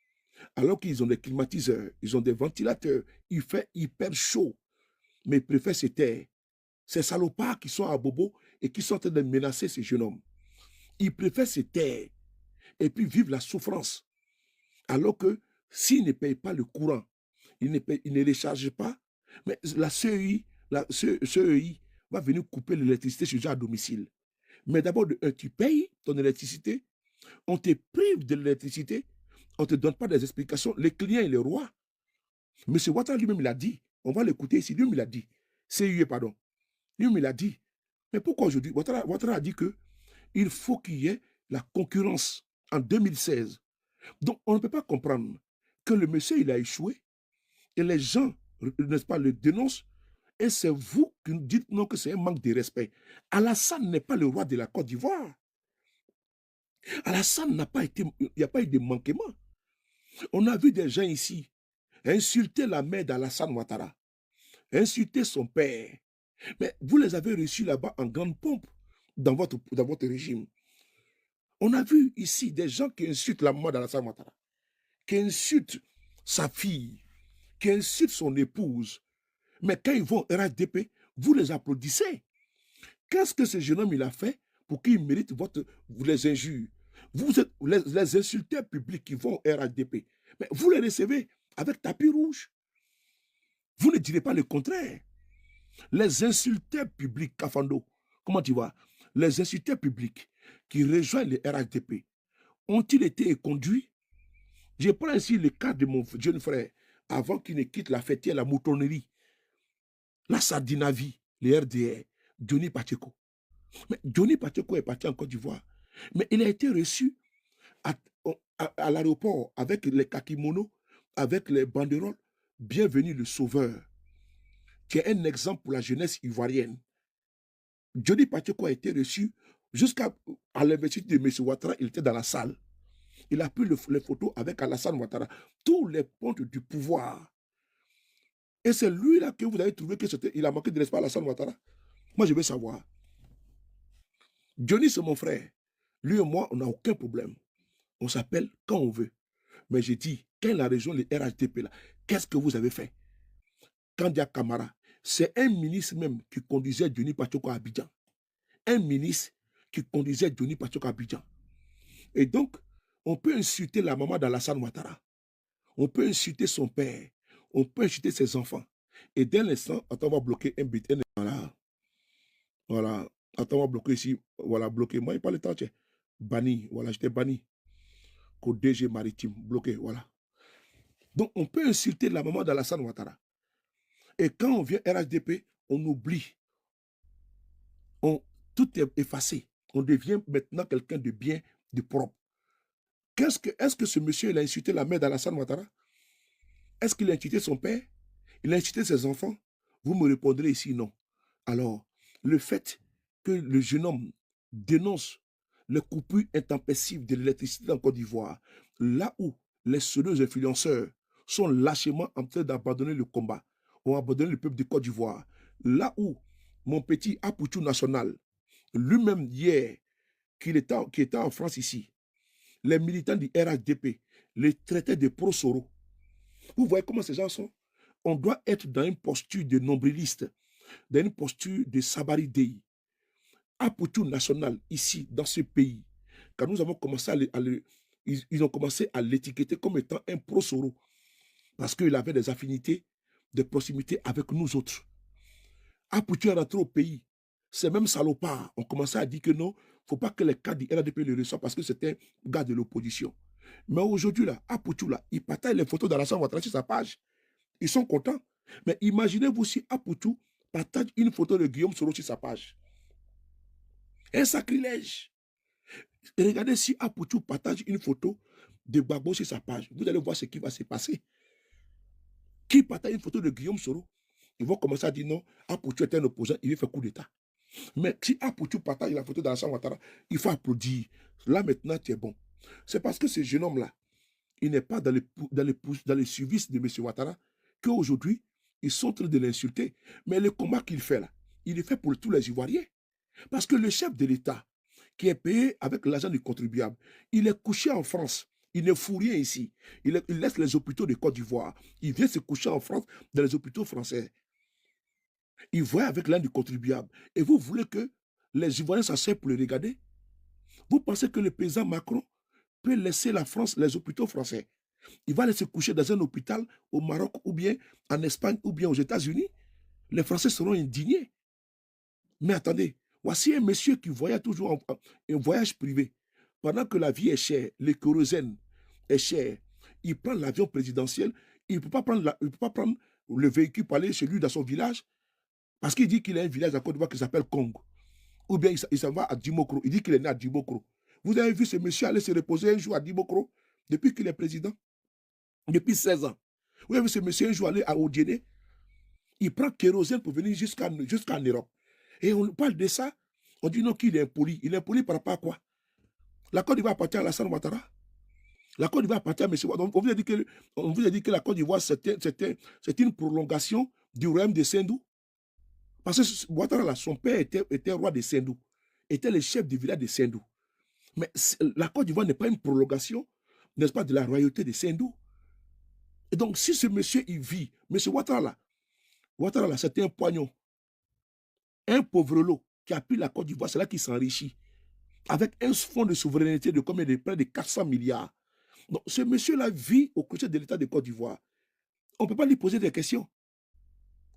Alors qu'ils ont des climatiseurs, ils ont des ventilateurs, il fait hyper chaud. Mais ils préfèrent se taire. Ces salopards qui sont à Bobo et qui sont en train de menacer ces jeunes hommes. Ils préfèrent se taire et puis vivre la souffrance. Alors que s'ils ne payent pas le courant, ils ne les chargent pas, mais la CEI va venir couper l'électricité chez eux à domicile. Mais d'abord, tu payes ton électricité, on te prive de l'électricité, on ne te donne pas des explications. Les clients et les rois. M. Ouattara lui-même, il a dit, on va l'écouter ici, lui-même, il a dit, CUE, pardon. Lui-même, il a dit, mais pourquoi aujourd'hui Ouattara a dit qu'il faut qu'il y ait la concurrence en 2016. Donc, on ne peut pas comprendre que le monsieur, il a échoué et les gens, n'est-ce pas, le dénoncent et c'est vous qui nous dites non que c'est un manque de respect. Alassane n'est pas le roi de la Côte d'Ivoire. Alassane n'a pas été, il n'y a pas eu de manquement. On a vu des gens ici insulter la mère d'Alassane Ouattara, insulter son père. Mais vous les avez reçus là-bas en grande pompe dans votre régime. On a vu ici des gens qui insultent la maman d'Alassane Ouattara, qui insultent sa fille, qui insultent son épouse. Mais quand ils vont au RHDP, vous les applaudissez. Qu'est-ce que ce jeune homme il a fait pour qu'il mérite les injures? Vous êtes les insulteurs publics qui vont au RHDP. Mais vous les recevez avec tapis rouge. Vous ne direz pas le contraire. Les insulteurs publics, Kafando, comment tu vois? Les insulteurs publics qui rejoignent le RHDP ont-ils été conduits? Je prends ici le cas de mon jeune frère, avant qu'il ne quitte la fêtière, la moutonnerie, la sardinavie, le RDR, Johnny Pacheco. Mais Johnny Pacheco est parti en Côte d'Ivoire. Mais il a été reçu à l'aéroport avec les kakimonos, avec les banderoles. Bienvenue le sauveur, qui est un exemple pour la jeunesse ivoirienne. Johnny Pacheco a été reçu jusqu'à l'investiture de M. Ouattara, il était dans la salle. Il a pris les photos avec Alassane Ouattara, tous les pontes du pouvoir. Et c'est lui-là que vous avez trouvé qu'il a manqué de respect à Alassane Ouattara. Moi, je veux savoir. Johnny, c'est mon frère. Lui et moi, on n'a aucun problème. On s'appelle quand on veut. Mais j'ai dit, quand la région, les RHDP, là, qu'est-ce que vous avez fait? Kandia Kamara, c'est un ministre même qui conduisait Johnny Pacheco à Abidjan. Un ministre qui conduisait Johnny Pacheco à Abidjan. Et donc, on peut insulter la maman d'Alassane Ouattara. On peut insulter son père. On peut insulter ses enfants. Et dès l'instant, attends, on va bloquer un bit. Voilà. Voilà. Attends, on va bloquer ici. Voilà, bloqué. Moi, il n'y a pas le temps. Tiens. Banni. Voilà, j'étais banni. Code DG maritime. Bloqué. Voilà. Donc, on peut insulter la maman d'Alassane Ouattara. Et quand on vient RHDP, on oublie. Tout est effacé. On devient maintenant quelqu'un de bien, de propre. Est-ce que ce monsieur il a insulté la mère d'Alassane Ouattara? Est-ce qu'il a insulté son père? Il a insulté ses enfants? Vous me répondrez ici non. Alors, le fait que le jeune homme dénonce les coupures intempestives de l'électricité en Côte d'Ivoire, là où les sonneurs influenceurs sont lâchement en train d'abandonner le combat, ont abandonné le peuple de Côte d'Ivoire, là où mon petit Apoutou national, lui-même hier, qui était en France ici, les militants du RHDP, les traités de Prosoro. Vous voyez comment ces gens sont? On doit être dans une posture de nombriliste, dans une posture de Sabaridei. Apoutou national, ici, dans ce pays, quand nous avons commencé ils ont commencé à l'étiqueter comme étant un Prosoro, parce qu'il avait des affinités, de proximité avec nous autres. Apoutou est rentré au pays. Ces mêmes salopards ont commencé à dire que non, il ne faut pas que les cadres du RDP le reçoivent parce que c'est un gars de l'opposition. Mais aujourd'hui, là, Apoutou, là, il partage les photos d'Alassane Ouattara sur sa page. Ils sont contents. Mais imaginez-vous si Apoutou partage une photo de Guillaume Soro sur sa page. Un sacrilège. Et regardez si Apoutou partage une photo de Gbagbo sur sa page. Vous allez voir ce qui va se passer. Qui partage une photo de Guillaume Soro, ils vont commencer à dire non, Apoutou est un opposant, il veut faire coup d'État. Mais si Apoutou partage la photo d'Alassane Ouattara, il faut applaudir. Là maintenant, tu es bon. C'est parce que ce jeune homme-là, il n'est pas dans les services de M. Ouattara qu'aujourd'hui, ils sont en train de l'insulter. Mais le combat qu'il fait là, il est fait pour tous les Ivoiriens. Parce que le chef de l'État, qui est payé avec l'argent du contribuable, il est couché en France. Il ne fout rien ici. Il laisse les hôpitaux de Côte d'Ivoire. Il vient se coucher en France, dans les hôpitaux français. Il voit avec l'argent du contribuable. Et vous voulez que les Ivoiriens s'asseyent pour le regarder? Vous pensez que le président Macron peut laisser la France, les hôpitaux français? Il va aller se coucher dans un hôpital au Maroc ou bien en Espagne ou bien aux États-Unis? Les Français seront indignés. Mais attendez, voici un monsieur qui voyage toujours en voyage privé. Pendant que la vie est chère, le kérosène est cher, il prend l'avion présidentiel, il ne peut pas prendre le véhicule pour aller chez lui dans son village, parce qu'il dit qu'il a un village à Côte d'Ivoire qui s'appelle Congo. Ou bien il s'en va à Dimokro, il dit qu'il est né à Dimokro. Vous avez vu ce monsieur aller se reposer un jour à Dimokro, depuis qu'il est président, depuis 16 ans. Vous avez vu ce monsieur un jour aller à Odiéné, il prend kérosène pour venir jusqu'en Europe. Et on parle de ça, on dit non qu'il est impoli. Il est impoli par rapport à quoi? La Côte d'Ivoire appartient à Alassane Ouattara. La Côte d'Ivoire appartient à M. Ouattara. On vous a dit que la Côte d'Ivoire, c'est une prolongation du royaume de Sendou. Parce que Ouattara, là, son père était roi de Sendou, était le chef du village de Sendou. Mais la Côte d'Ivoire n'est pas une prolongation, n'est-ce pas, de la royauté de Sendou. Et donc, si ce monsieur, il vit, M. Ouattara, là, c'était un poignon. Un pauvrelot qui a pris la Côte d'Ivoire, c'est là qu'il s'enrichit. Avec un fonds de souveraineté de combien de près de 400 milliards. Donc, ce monsieur-là vit au côté de l'État de Côte d'Ivoire. On ne peut pas lui poser des questions.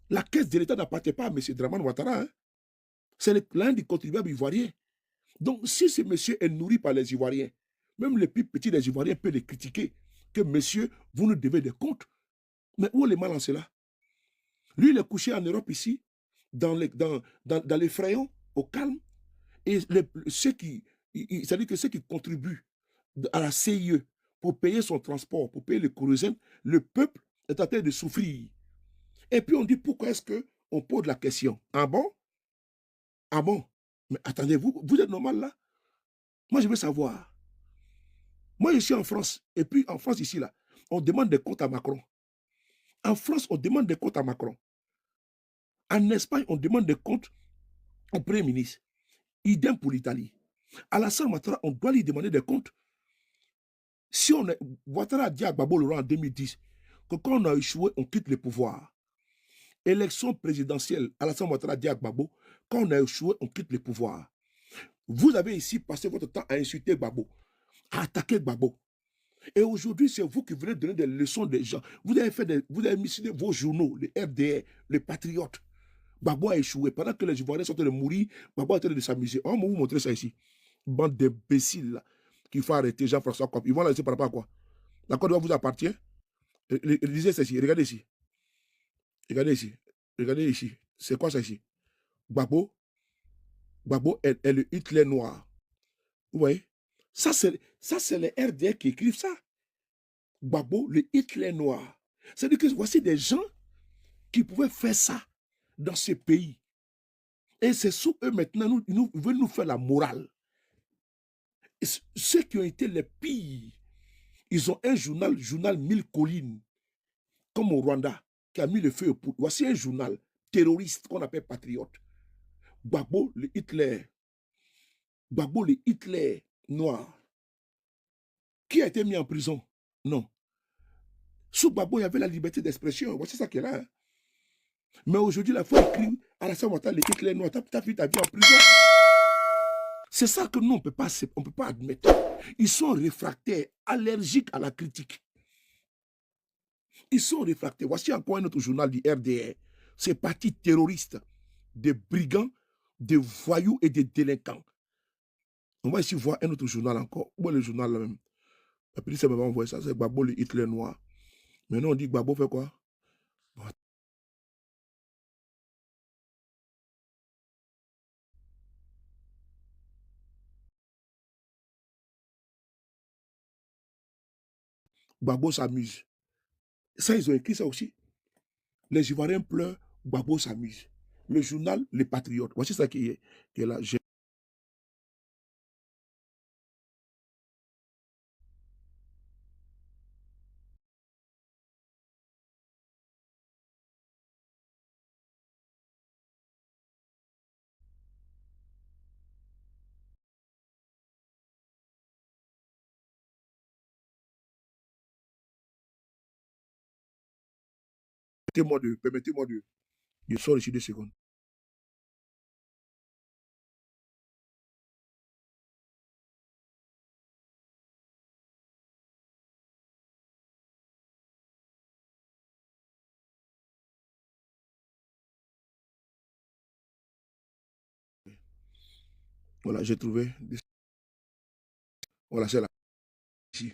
La caisse de l'État n'appartient pas à M. Dramane Ouattara. Hein. C'est l'un des contribuables ivoiriens. Donc, si ce monsieur est nourri par les Ivoiriens, même les plus petits des Ivoiriens peuvent les critiquer, que monsieur, vous nous devez des comptes. Mais où est le mal en cela? Lui, il est couché en Europe ici, dans les frayons, au calme. Et c'est-à-dire que ceux qui contribuent à la CIE pour payer son transport, pour payer le kérosène, le peuple est en train de souffrir. Et puis on dit pourquoi est-ce qu'on pose la question? Ah bon? Ah bon? Mais attendez, vous êtes normal là? Moi je veux savoir. Moi je suis en France, et puis en France ici là, on demande des comptes à Macron. En France, on demande des comptes à Macron. En Espagne, on demande des comptes au Premier ministre. Idem pour l'Italie. Alassane Ouattara, on doit lui demander des comptes. Si on est, Ouattara a dit à Gbagbo Laurent en 2010 que quand on a échoué, on quitte le pouvoir. Élection présidentielle, Alassane Ouattara a dit à Gbagbo, quand on a échoué, on quitte le pouvoir. Vous avez ici passé votre temps à insulter Gbagbo, à attaquer Gbagbo. Et aujourd'hui, c'est vous qui venez donner des leçons des gens. Vous avez mis vos journaux, les RDR, les Patriotes. Gbagbo a échoué. Pendant que les Ivoiriens sont en train de mourir, Gbagbo est en train de s'amuser. On va vous montrer ça ici. Bande d'imbéciles qu'il faut arrêter Jean-François Copé. Ils vont la laisser par rapport à quoi? La Côte d'Ivoire vous appartient? Lisez ça ici. Regardez ici. Regardez ici. Regardez ici. C'est quoi ça ici? Gbagbo. Gbagbo est le Hitler noir. Vous voyez? Ça, c'est les RDR qui écrivent ça. Gbagbo, le Hitler noir. C'est-à-dire que voici des gens qui pouvaient faire ça dans ce pays. Et c'est sous eux maintenant, ils veulent nous faire la morale. Et ceux qui ont été les pires, ils ont un journal 1000 collines, comme au Rwanda, qui a mis le feu au poudre. Voici un journal terroriste qu'on appelle patriote. Gbagbo, le Hitler. Gbagbo, le Hitler noir. Qui a été mis en prison? Non. Sous Gbagbo, il y avait la liberté d'expression. Voici ça qui est là. Hein. Mais aujourd'hui, il faut écrire Alassane Ouattara, le Hitler noir. T'as fait ta vie en prison. C'est ça que nous, on ne peut pas admettre. Ils sont réfractaires, allergiques à la critique. Ils sont réfractaires. Voici encore un autre journal du RDR. C'est parti terroriste, des brigands, des voyous et des délinquants. On va ici voir un autre journal encore. Où est le journal là même? La police m'a envoyé ça, c'est Gbagbo le Hitler noir. Maintenant on dit Gbagbo fait quoi? Gbagbo s'amuse. Ça, ils ont écrit ça aussi. Les Ivoiriens pleurent, Gbagbo s'amuse. Le journal Les Patriotes. Voici ça qui est là. J'ai permettez-moi de sortir ici 2 secondes. Voilà, j'ai trouvé. Voilà, c'est là. Ici.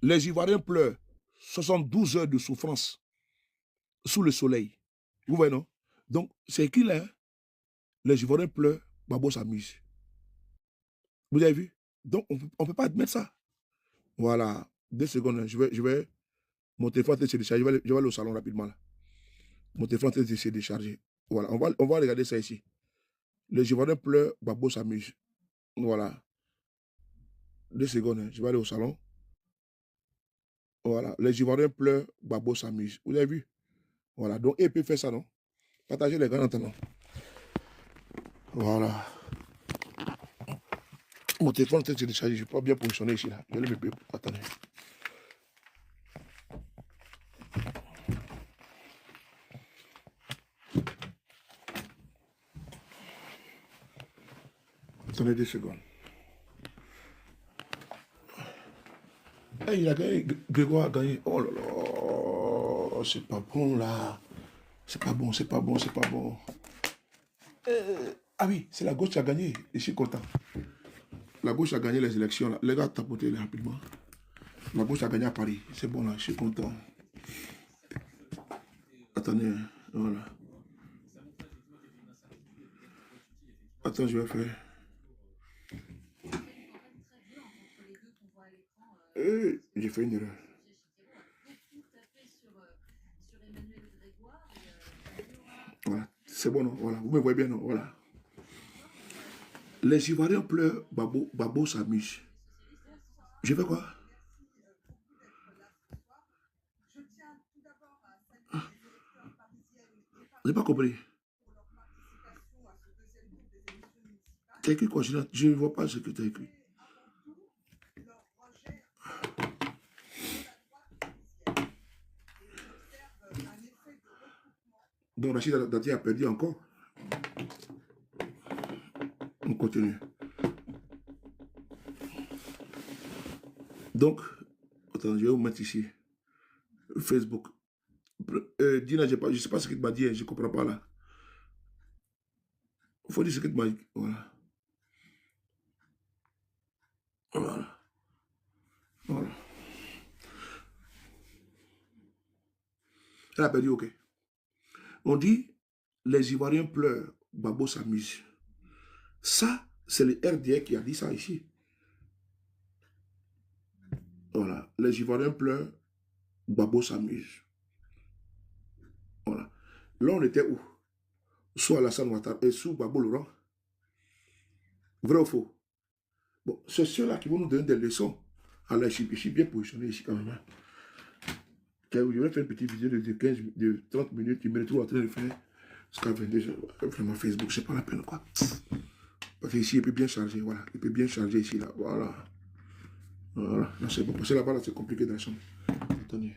Les Ivoiriens pleurent 72 heures de souffrance sous le soleil. Vous voyez, non? Donc, c'est écrit là. Hein? Les Ivoiriens pleurent, Gbagbo s'amuse. Vous avez vu? Donc, on ne peut pas admettre ça. Voilà. 2 secondes. Hein. Mon téléphone est déchargé. Je vais aller au salon rapidement. Là. Mon téléphone est déchargé. Voilà. On va regarder ça ici. Les Ivoiriens pleurent, Gbagbo s'amuse. Voilà. 2 secondes. Hein. Je vais aller au salon. Voilà. Les Ivoiriens pleurent, Gbagbo s'amuse. Vous avez vu? Voilà. Donc, et peut faire ça, non? Partagez les grands maintenant. Voilà. Mon téléphone est déchargé. Je ne peux pas bien positionner ici. Là. Je vais le Attendez. Attendez 2 secondes. Hey, il a gagné. Grégoire a gagné. Oh là là. C'est pas bon là. C'est pas bon, c'est pas bon, c'est pas bon. Ah oui, c'est la gauche qui a gagné. Je suis content. La gauche a gagné les élections. Là. Les gars, tapotez rapidement. La gauche a gagné à Paris. C'est bon là, je suis content. Attendez, voilà. Attends, je vais faire. J'ai fait une erreur. Voilà, c'est bon, non? Voilà, vous me voyez bien, non? Voilà. Les Ivoiriens pleurent, Gbagbo s'amuse. Je fais quoi? J'ai pas compris. T'as écrit quoi? Je ne vois pas ce que tu as écrit. Donc Rachid Dati a perdu encore. On continue. Donc, attends, je vais vous mettre ici. Facebook. Dina, je ne sais pas ce qu'il m'a dit, je ne comprends pas là. Il faut dire ce qu'il m'a dit. Voilà. Voilà. Voilà. Elle a perdu, ok. On dit, les Ivoiriens pleurent, Gbagbo s'amuse. Ça, c'est le RDR qui a dit ça ici. Voilà. Les Ivoiriens pleurent, Gbagbo s'amuse. Voilà. Là, on était où? Sous Alassane Ouattara et sous Gbagbo Laurent. Vrai ou faux? Bon, c'est ceux-là qui vont nous donner des leçons. Alors, je suis bien positionné ici quand même. Hein. Je vais faire une petite vidéo de 15, de 30 minutes. Je me retrouve en train de faire jusqu'à 22 heures. Vraiment, Facebook, c'est pas la peine, quoi. Parce qu'ici, il peut bien charger, voilà. Il peut bien charger ici, là. Voilà. Voilà. Là, c'est bon. Parce que là-bas, là, c'est compliqué dans la chambre. Attendez.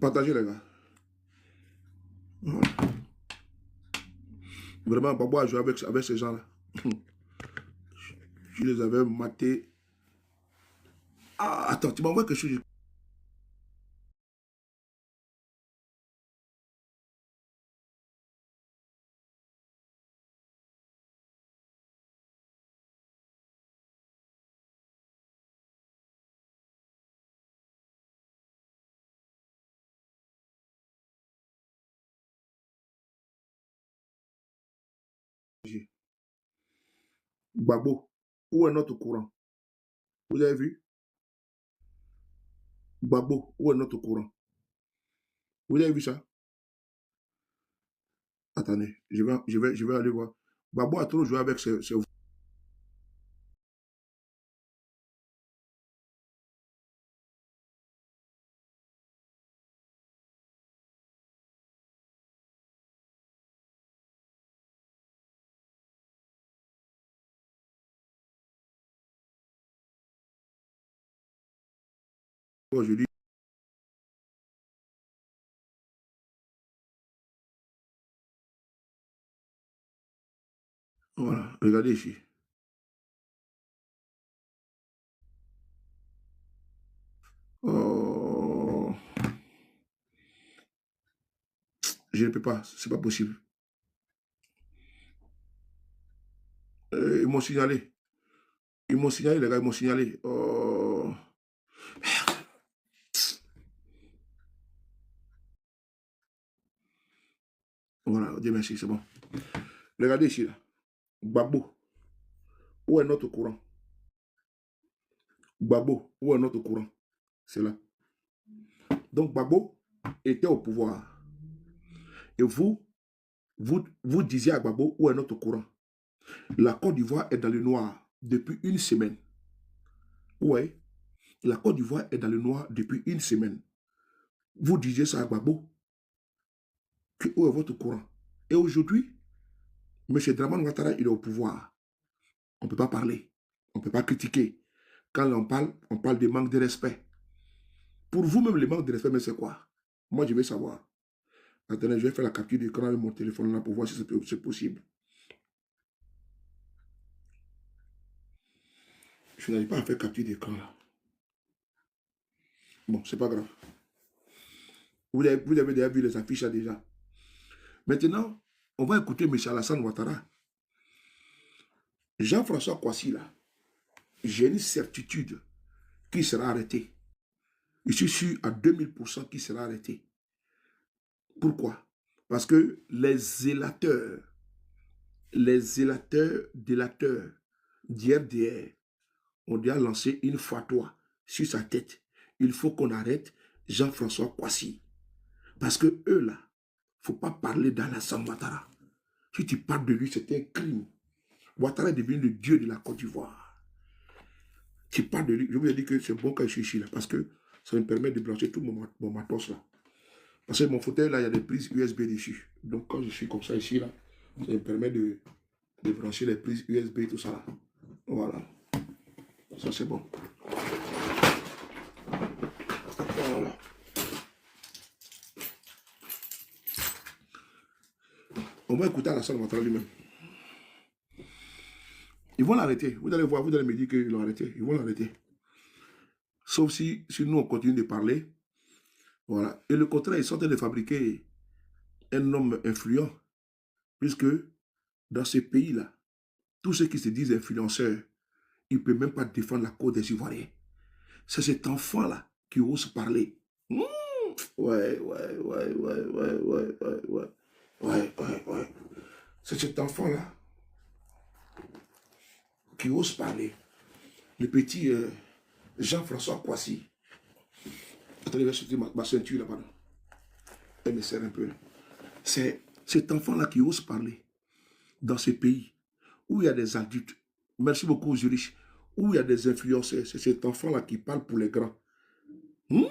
Partagez, les gars. Voilà. Vraiment, Gbagbo a joué avec ces gens-là. Je les avais matés. Ah, attends, tu m'envoies quelque chose. Gbagbo, où est notre courant? Vous avez vu? Gbagbo, où est notre courant? Vous avez vu ça? Attendez, je vais aller voir. Gbagbo a trop joué avec ses voix, je dis, voilà, regardez ici. Oh, je ne peux pas, c'est pas possible. Ils m'ont signalé. Ils m'ont signalé, les gars, ils m'ont signalé. Oh, voilà, Dieu merci, c'est bon. Regardez ici, là. Gbagbo, où est notre courant? Gbagbo, où est notre courant? C'est là. Donc Gbagbo était au pouvoir. Et vous disiez à Gbagbo, où est notre courant? La Côte d'Ivoire est dans le noir depuis une semaine. Ouais, la Côte d'Ivoire est dans le noir depuis une semaine. Vous disiez ça à Gbagbo, où est votre courant? Et aujourd'hui, M. Dramane Ouattara, il est au pouvoir. On ne peut pas parler, on ne peut pas critiquer. Quand on parle de manque de respect. Pour vous-même, le manque de respect, mais c'est quoi? Moi, je vais savoir. Attendez, je vais faire la capture d'écran avec mon téléphone là pour voir si c'est possible. Je n'arrive pas à faire capture d'écran là. Bon, c'est pas grave. Vous avez déjà vu les affiches là déjà. Maintenant, on va écouter M. Alassane Ouattara. Jean-François Kouassi là, j'ai une certitude qu'il sera arrêté. Je suis sûr à 2000% qu'il sera arrêté. Pourquoi? Parce que les délateurs d'IRDR ont déjà lancé une fatwa sur sa tête. Il faut qu'on arrête Jean-François Kouassi. Parce que eux là, il ne faut pas parler d'Alassane Ouattara. Si tu parles de lui, c'est un crime. Ouattara est devenu le dieu de la Côte d'Ivoire. Tu parles de lui, je vous ai dit que c'est bon quand je suis ici là, parce que ça me permet de brancher tout mon matos là. Parce que mon fauteuil là, il y a des prises USB dessus. Donc quand je suis comme ça ici là, ça me permet de brancher les prises USB et tout ça là. Voilà. Ça c'est bon. Voilà. On va écouter Alassane Ouattara lui-même. Ils vont l'arrêter. Vous allez voir, vous allez me dire qu'ils l'ont arrêté. Ils vont l'arrêter. Sauf si nous, on continue de parler. Voilà. Et le contraire, ils sont en train de fabriquer un homme influent. Puisque dans ce pays-là, tous ceux qui se disent influenceurs, ils ne peuvent même pas défendre la cause des Ivoiriens. C'est cet enfant-là qui ose parler. Mmh. Ouais, ouais, ouais, ouais, ouais, ouais, ouais, ouais. Ouais, ouais, ouais. C'est cet enfant-là qui ose parler. Le petit Jean-François Kouassi. Attendez, je vais sortir ma ceinture là-bas. Elle me serre un peu. C'est cet enfant-là qui ose parler dans ce pays où il y a des adultes. Merci beaucoup, Zurich. Où il y a des influenceurs. C'est cet enfant-là qui parle pour les grands. Mmh.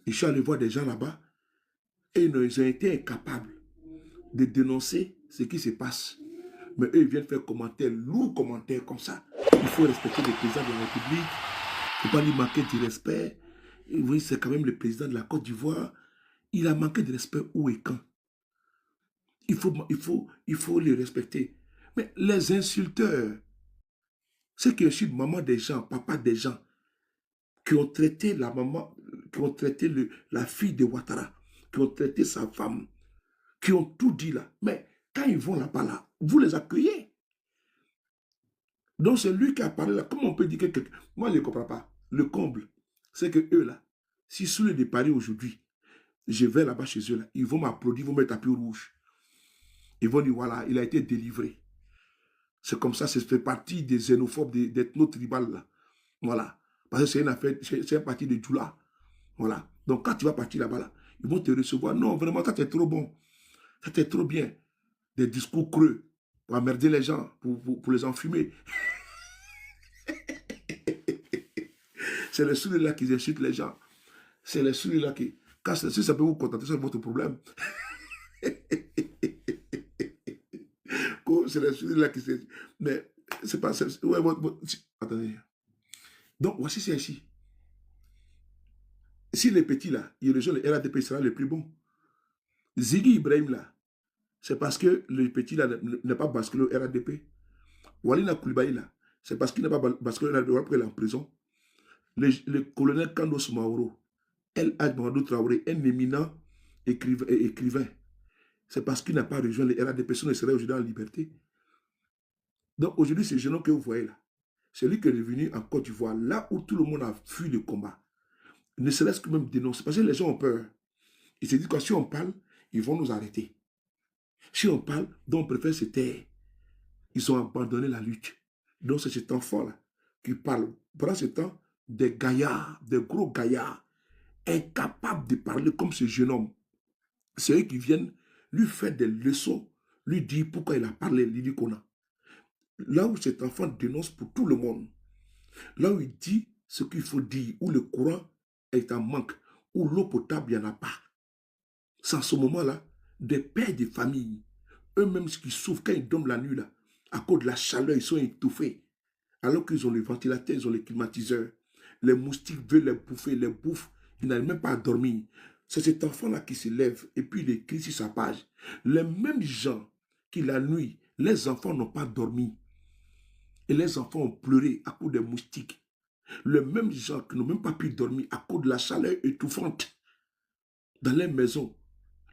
Je suis allé voir des gens là-bas et ils ont été incapables de dénoncer ce qui se passe. Mais eux, ils viennent faire commentaires, lourds commentaires comme ça. Il faut respecter le président de la République. Il ne faut pas lui manquer de respect. Oui, c'est quand même le président de la Côte d'Ivoire. Il a manqué de respect où et quand. Il faut les respecter. Mais les insulteurs, ceux qui insultent maman des gens, papa des gens, qui ont traité la maman, qui ont traité la fille de Ouattara, qui ont traité sa femme, qui ont tout dit là. Mais quand ils vont là-bas, là, vous les accueillez. Donc c'est lui qui a parlé là. Comment on peut dire que quelqu'un... Moi, je ne comprends pas. Le comble, c'est que eux là, si sous les de Paris aujourd'hui, je vais là-bas chez eux là, ils vont m'applaudir, ils vont mettre tapis rouge. Ils vont dire, voilà, il a été délivré. C'est comme ça, ça fait partie des xénophobes, des ethno-tribales, là. Voilà. Parce que c'est une affaire, c'est un parti de Djoula. Voilà. Donc, quand tu vas partir là-bas, là, ils vont te recevoir. Non, vraiment, ça, c'est trop bon. Ça, c'est trop bien. Des discours creux pour emmerder les gens, pour les enfumer. C'est les celui-là qui insultent les gens. C'est les celui-là qui... Si ça peut vous contenter, c'est votre problème. C'est les celui-là qui... Mais c'est pas... Ouais, attendez. Donc, voici c'est ici. Si les petits là, ils rejoignent le RADP, sera le plus bon. Ziggy Ibrahim là, c'est parce que le petit là n'a pas basculé au RADP. Walina Koulibaly là, c'est parce qu'il n'a pas basculé au RADP, qu'il est en prison. Le colonel Kandos Mauro, El Hadj Mamadou Traoré, un éminent écrivain, c'est parce qu'il n'a pas rejoint le RADP, sinon il serait aujourd'hui en liberté. Donc aujourd'hui, ce jeune homme que vous voyez là, c'est lui qui est revenu en Côte d'Ivoire, là où tout le monde a fui le combat. Ne serait-ce que même dénoncer, parce que les gens ont peur. Ils se disent que si on parle, ils vont nous arrêter. Si on parle, donc on préfère se taire. Ils ont abandonné la lutte. Donc c'est cet enfant-là qui parle. Pendant ce temps, des gaillards, des gros gaillards, incapables de parler comme ce jeune homme. C'est eux qui viennent lui faire des leçons, lui dire pourquoi il a parlé, lui dit qu'on a. Là où cet enfant dénonce pour tout le monde, là où il dit ce qu'il faut dire, où le courant est en manque, où l'eau potable, il n'y en a pas. C'est en ce moment-là, des pères de famille, eux-mêmes qui souffrent quand ils dorment la nuit, là, à cause de la chaleur, ils sont étouffés. Alors qu'ils ont le ventilateur, ils ont les climatiseurs. Les moustiques veulent les bouffer, les bouffent. Ils n'arrivent même pas à dormir. C'est cet enfant-là qui se lève et puis il écrit sur sa page. Les mêmes gens qui la nuit, les enfants n'ont pas dormi. Et les enfants ont pleuré à cause des moustiques. Les mêmes gens qui n'ont même pas pu dormir à cause de la chaleur étouffante dans les maisons.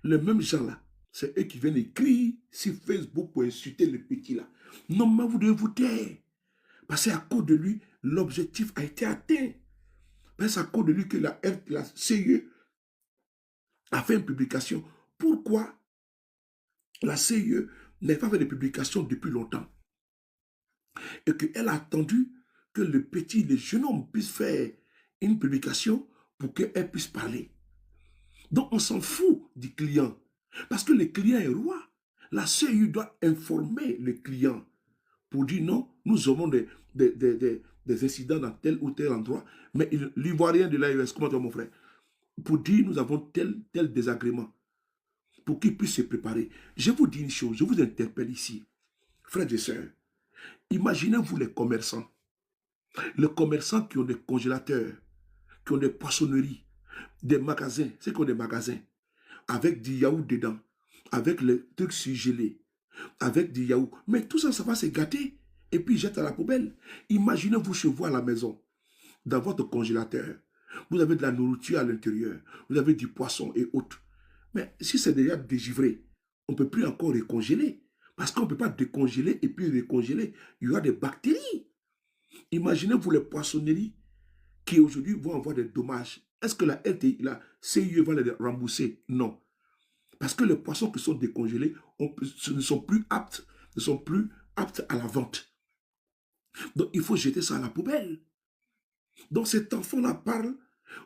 Les mêmes gens-là, c'est eux qui viennent écrire sur Facebook pour insulter le petit là. Non, mais vous devez vous taire. Parce qu'à cause de lui, l'objectif a été atteint. C'est à cause de lui que la CIE a fait une publication. Pourquoi la CIE n'a pas fait de publication depuis longtemps? Et qu'elle a attendu que le petit, le jeune homme puisse faire une publication pour qu'elle puisse parler. Donc on s'en fout du client. Parce que le client est roi. La CIE doit informer le client pour dire non, nous avons des incidents dans tel ou tel endroit, mais l'Ivoirien de l'AES, comment tu vas mon frère, pour dire nous avons tel désagrément, pour qu'il puisse se préparer. Je vous dis une chose, je vous interpelle ici, frères et sœurs, imaginez-vous les commerçants qui ont des congélateurs, qui ont des poissonneries, des magasins, ceux qui ont des magasins, avec du yaourt dedans, avec les trucs surgelés, avec du yaourt. Mais tout ça, ça va se gâter. Et puis, jette à la poubelle. Imaginez-vous chez vous à la maison, dans votre congélateur. Vous avez de la nourriture à l'intérieur. Vous avez du poisson et autres. Mais si c'est déjà dégivré, on ne peut plus encore récongeler. Parce qu'on ne peut pas décongeler et puis récongeler. Il y aura des bactéries. Imaginez-vous les poissonneries qui aujourd'hui vont avoir des dommages. Est-ce que la LTI, la CIE va les rembourser? Non. Parce que les poissons qui sont décongelés ne sont plus aptes à la vente. Donc, il faut jeter ça à la poubelle. Donc, cet enfant-là parle,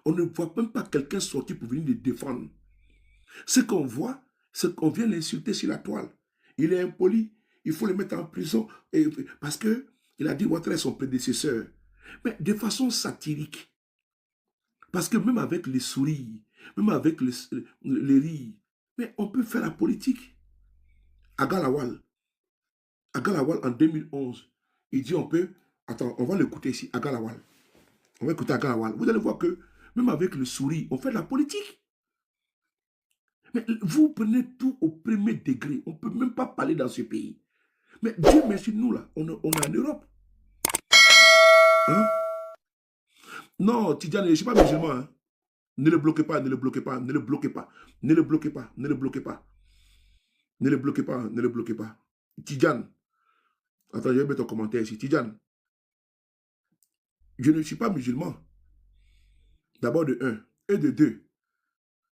on ne voit même pas quelqu'un sortir pour venir le défendre. Ce qu'on voit, c'est qu'on vient l'insulter sur la toile. Il est impoli, il faut le mettre en prison parce qu'il a dit Ouattara est son prédécesseur. Mais de façon satirique. Parce que même avec les sourires, même avec les rires, mais on peut faire la politique. Agalawal en 2011, il dit on peut... Attends, on va l'écouter ici, Agalawal. On va écouter Agalawal. Vous allez voir que même avec le sourire, on fait de la politique. Mais vous prenez tout au premier degré. On ne peut même pas parler dans ce pays. Mais Dieu merci, nous là, on est en Europe. Hein? Non, Tidjane, je ne suis pas musulman. Hein? Ne le bloquez pas, ne le bloquez pas, ne le bloquez pas. Ne le bloquez pas, ne le bloquez pas. Ne le bloquez pas, ne le bloquez pas. Tidjane, attends, je vais mettre un commentaire ici. Tidjane, je ne suis pas musulman. D'abord de un. Et de deux,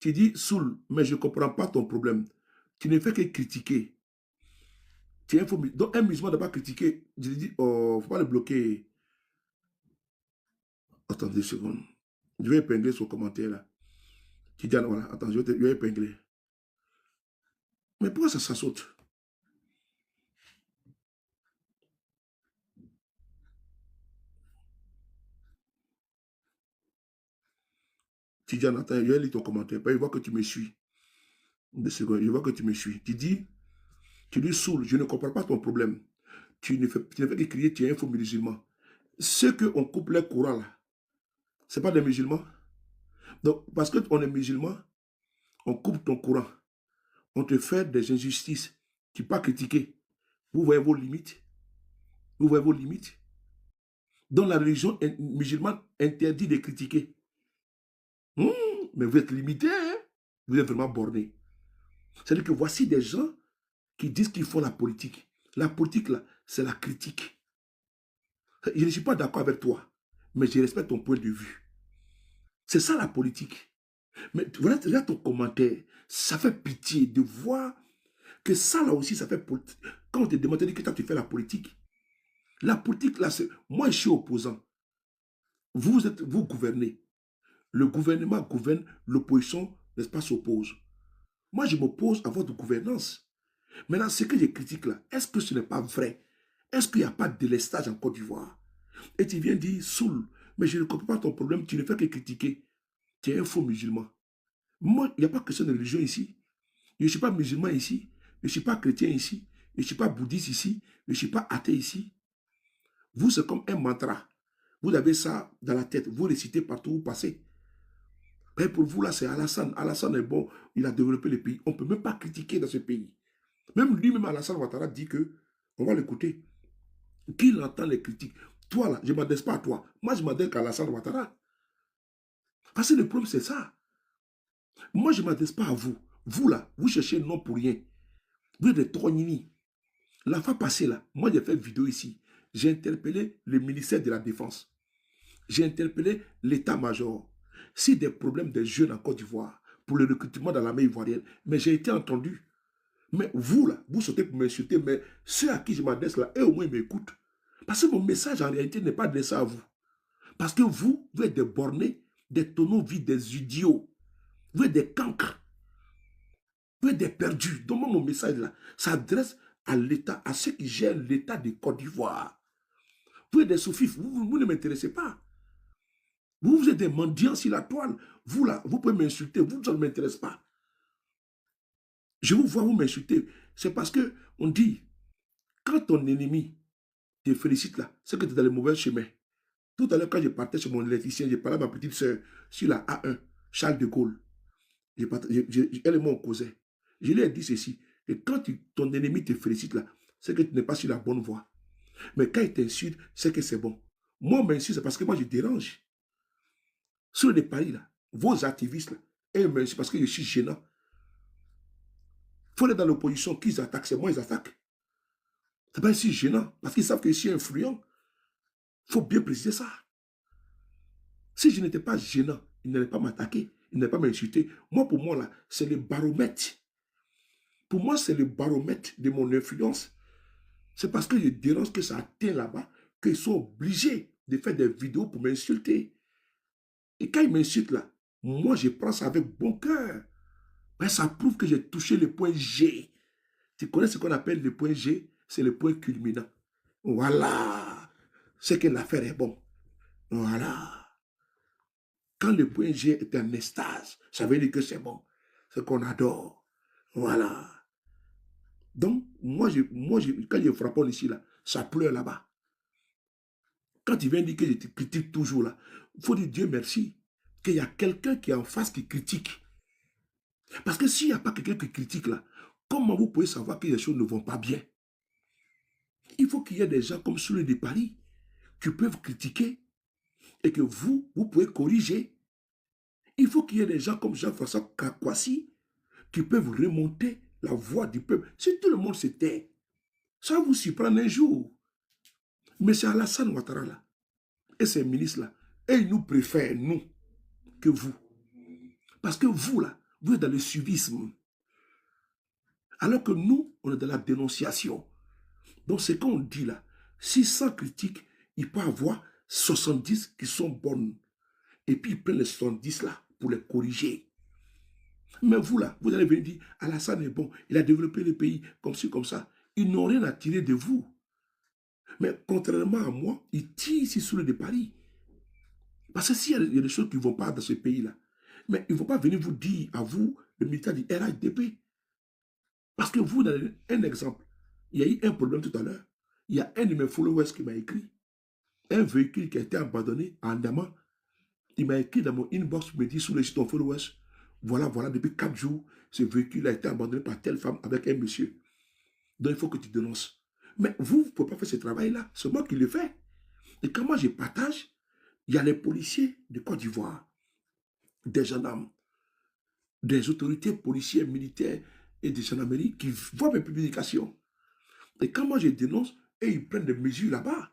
tu dis Soul, mais je ne comprends pas ton problème. Tu ne fais que critiquer. Tu es un faux musulman. Donc, un musulman ne doit pas critiquer. Je lui dis, oh, il ne faut pas le bloquer. Attendez une seconde. Je vais épingler son commentaire là. Tidiane, voilà, attends, je vais épingler. Mais pourquoi ça saute? Tidiane, attends, je vais lire ton commentaire. Je vois que tu me suis. 2 secondes, je vois que tu me suis. Tu dis saoul, je ne comprends pas ton problème. Tu ne fais que crier, tu es un faux musulman. Ceux qu'on coupe les courants là, ce n'est pas des musulmans. Donc, parce qu'on est musulman, on coupe ton courant. On te fait des injustices. Tu ne peux pas critiquer. Vous voyez vos limites. Vous voyez vos limites. Donc la religion musulmane interdit de critiquer. Mais vous êtes limité, hein? Vous êtes vraiment borné. C'est-à-dire que voici des gens qui disent qu'ils font la politique. La politique, là, c'est la critique. Je ne suis pas d'accord avec toi, mais je respecte ton point de vue. C'est ça la politique. Mais voilà, regarde ton commentaire. Ça fait pitié de voir que ça, là aussi, ça fait politique. Quand on te demande que toi, tu fais la politique, là, c'est... Moi, je suis opposant. Vous gouvernez. Le gouvernement gouverne, l'opposition, n'est-ce pas, s'oppose. Moi, je m'oppose à votre gouvernance. Maintenant, ce que je critique là, est-ce que ce n'est pas vrai? Est-ce qu'il n'y a pas de délestage en Côte d'Ivoire? Et tu viens dire, Soul, mais je ne comprends pas ton problème, tu ne fais que critiquer. Tu es un faux musulman. Moi, il n'y a pas question de religion ici. Je ne suis pas musulman ici. Je ne suis pas chrétien ici. Je ne suis pas bouddhiste ici. Je ne suis pas athée ici. Vous, c'est comme un mantra. Vous avez ça dans la tête. Vous récitez partout où vous passez. Mais pour vous, là, c'est Alassane. Alassane est bon. Il a développé le pays. On ne peut même pas critiquer dans ce pays. Même lui-même, Alassane Ouattara, dit que on va l'écouter. Qu'il entend les critiques. Toi, là, je ne m'adresse pas à toi. Moi, je m'adresse à Alassane Ouattara. Parce que le problème, c'est ça. Moi, je ne m'adresse pas à vous. Vous, là, vous cherchez un nom pour rien. Vous êtes des trognini. La fois passée, là, moi, j'ai fait une vidéo ici. J'ai interpellé le ministère de la Défense. J'ai interpellé l'état-major. Si des problèmes des jeunes en Côte d'Ivoire pour le recrutement dans l'armée ivoirienne, mais j'ai été entendu. Mais vous, là, vous sautez pour m'insulter, mais ceux à qui je m'adresse là, eux au moins m'écoutent. Parce que mon message en réalité n'est pas adressé à vous. Parce que vous êtes des bornés, des tonneaux vides, des idiots. Vous êtes des cancres. Vous êtes des perdus. Donc moi, mon message là s'adresse à l'État, à ceux qui gèrent l'État de Côte d'Ivoire. Vous êtes des soufifs, vous ne m'intéressez pas. Vous êtes des mendiants sur la toile. Vous là, vous pouvez m'insulter, vous, ça ne m'intéresse pas. Je vous vois vous m'insulter. C'est parce que on dit, quand ton ennemi te félicite là, c'est que tu es dans le mauvais chemin. Tout à l'heure, quand je partais sur mon électricien, j'ai parlé à ma petite soeur sur la A1, Charles de Gaulle. Elle et moi, on causait. Je lui ai dit ceci, que quand ton ennemi te félicite là, c'est que tu n'es pas sur la bonne voie. Mais quand il t'insulte, c'est que c'est bon. Moi, on m'insulte, c'est parce que moi, je dérange. Sur les paris là, vos activistes là, et ils m'insultent parce que je suis gênant. Il faut aller dans l'opposition, qu'ils attaquent, c'est moi, ils attaquent. C'est pas si gênant, parce qu'ils savent que je suis influent. Il faut bien préciser ça. Si je n'étais pas gênant, ils n'allaient pas m'attaquer, ils n'allaient pas m'insulter. Moi, pour moi, là, c'est le baromètre. Pour moi, c'est le baromètre de mon influence. C'est parce que je dérange que ça atteint là-bas qu'ils sont obligés de faire des vidéos pour m'insulter. Et quand ils m'insultent là, moi, je prends ça avec bon cœur. Mais ça prouve que j'ai touché le point G. Tu connais ce qu'on appelle le point G? C'est le point culminant. Voilà. C'est que l'affaire est bon. Voilà. Quand le point G est en extase, ça veut dire que c'est bon. C'est qu'on adore. Voilà. Donc, quand je frappe ici, là, ça pleure là-bas. Quand tu viens dire que je te critique toujours là, il faut dire Dieu merci qu'il y a quelqu'un qui est en face qui critique. Parce que s'il n'y a pas quelqu'un qui critique là, comment vous pouvez savoir que les choses ne vont pas bien? Il faut qu'il y ait des gens comme celui de Paris qui peuvent critiquer et que vous pouvez corriger. Il faut qu'il y ait des gens comme Jean-François Kakwasi qui peuvent remonter la voix du peuple. Si tout le monde se tait, ça va vous surprendre un jour. Mais c'est Alassane Ouattara là, et ces ministres là, et ils nous préfèrent, nous, que vous. Parce que vous là, vous êtes dans le suivisme. Alors que nous, on est dans la dénonciation. Donc, ce qu'on dit là, si 100 critiques, il peut y avoir 70 qui sont bonnes. Et puis, ils prennent les 70 là pour les corriger. Mais vous là, vous allez venir dire, Alassane est bon, il a développé le pays comme ci, comme ça. Ils n'ont rien à tirer de vous. Mais contrairement à moi, ils tirent ici sur le de Paris. Parce que s'il y a des choses qui ne vont pas dans ce pays-là, mais ils ne vont pas venir vous dire à vous, le militaire du RHDP. Parce que vous, dans un exemple, il y a eu un problème tout à l'heure. Il y a un de mes followers qui m'a écrit, un véhicule qui a été abandonné à Andama. Il m'a écrit dans mon inbox, il me dit, sous les ton followers, voilà, depuis 4 jours, ce véhicule a été abandonné par telle femme avec un monsieur. Donc, il faut que tu dénonces. Mais vous ne pouvez pas faire ce travail-là. C'est moi qui le fais. Et quand moi, je partage, il y a les policiers de Côte d'Ivoire, des gendarmes, des autorités policières, militaires et des gendarmeries qui voient mes publications. Et quand moi, je dénonce, et ils prennent des mesures là-bas.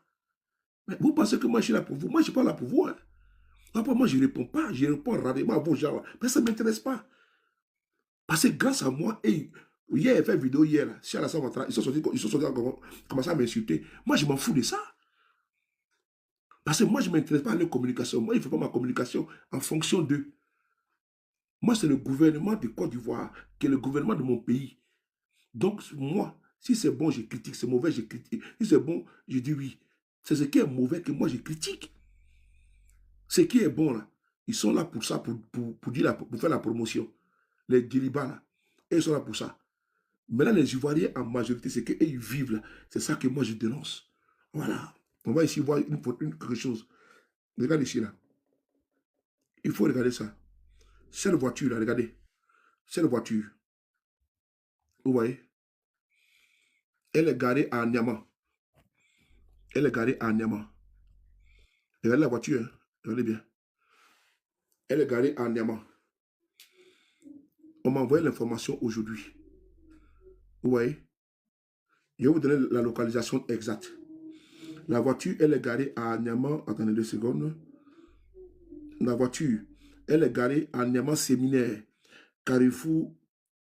Mais vous pensez que moi, je suis là pour vous? Moi, je ne suis pas là pour vous. Hein. Après, moi, je ne réponds pas. Je réponds rarement à vos gens. Mais ça ne m'intéresse pas. Parce que grâce à moi, et hier, il fait une vidéo hier, là, si Alassane Ouattara, ils sont sortis, commencé à m'insulter. Moi, je m'en fous de ça. Parce que moi, je ne m'intéresse pas à leur communication. Moi, je ne fais pas ma communication en fonction d'eux. Moi, c'est le gouvernement de Côte d'Ivoire, qui est le gouvernement de mon pays. Donc, moi, si c'est bon, je critique. C'est mauvais, je critique. Si c'est bon, je dis oui. C'est ce qui est mauvais que moi, je critique. Ce qui est bon, là, ils sont là pour ça, pour faire la promotion. Les djellibas, là, ils sont là pour ça. Maintenant, les Ivoiriens, en majorité, c'est qu'ils vivent là. C'est ça que moi, je dénonce. Voilà. On va ici voir quelque chose. Regarde ici, là. Il faut regarder ça. Cette voiture, là, regardez. Cette voiture, vous voyez, elle est garée à Niamey. Elle est garée à Niamey. Regardez la voiture, hein. Regardez bien. Elle est garée à Niamey. On m'a envoyé l'information aujourd'hui. Vous voyez, je vais vous donner la localisation exacte. La voiture, elle est garée à Niamey. Attendez 2 secondes. La voiture, elle est garée à Niamey Séminaire, Carrefour,